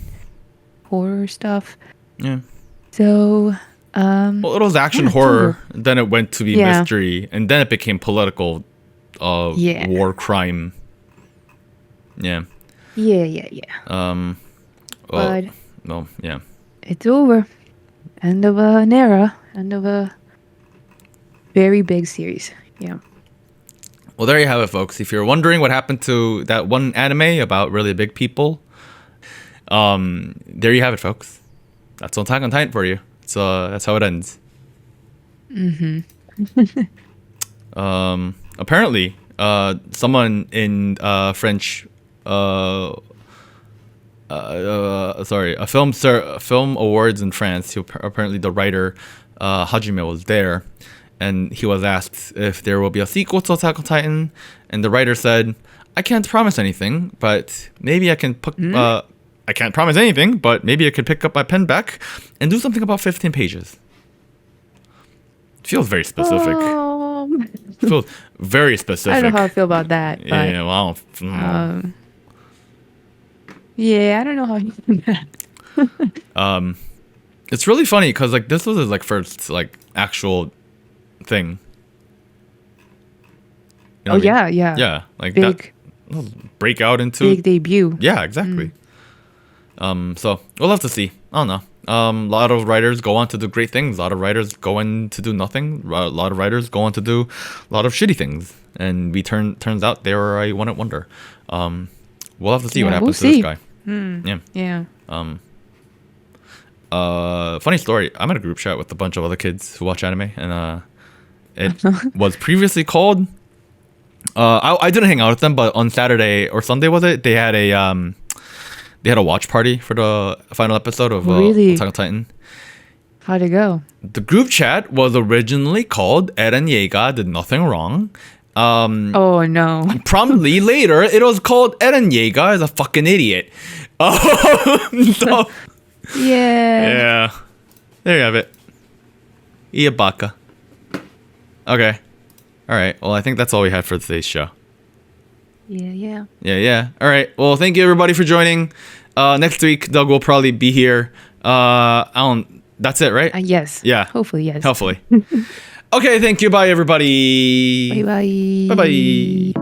horror stuff. Yeah. So, Well, it was action yeah, it's horror, over. then it went to be Yeah. mystery, and then it became political, Yeah. war crime. Yeah. yeah. Well, But no, yeah. it's over. End of an era. End of a very big series. Yeah. Well, there you have it, folks. If you're wondering what happened to that one anime about really big people, there you have it, folks. That's Attack on Titan for you. So that's how it ends. Apparently, someone in French, film awards in France. Apparently, the writer Hajime was there, and he was asked if there will be a sequel to Attack on Titan, and the writer said, "I can't promise anything, but maybe I can I can't promise anything, but maybe I could pick up my pen back and do something about 15 pages." It feels very specific. It feels very specific. I don't know how I feel about that. But, Yeah, well, Yeah, I don't know how you do that. It's really funny because like this was his like first like actual thing. You know what I mean? Yeah, like Big, that break out into big debut. yeah, exactly. So we'll have to see. I don't know. A lot of writers go on to do great things. A lot of writers go on to do nothing. A lot of writers go on to do a lot of shitty things. And turns out they were a one-hit wonder. We'll have to see what happens to this guy. Yeah. Funny story. I'm in a group chat with a bunch of other kids who watch anime, and it was previously called. I didn't hang out with them, but on Saturday or Sunday was it? They had a watch party for the final episode of Attack on Titan. How'd it go? The group chat was originally called Eren Yeager Did Nothing Wrong. Oh no. Promptly later, it was called Eren Yeager is a fucking idiot. So, yeah. There you have it. Iabaka. Okay. All right. Well, I think that's all we had for today's show. Yeah. All right. Well, thank you everybody for joining. Next week, Doug will probably be here. That's it, right? Yes. Yeah. Hopefully, yes. Hopefully. Okay. Thank you. Bye, everybody. Bye. Bye.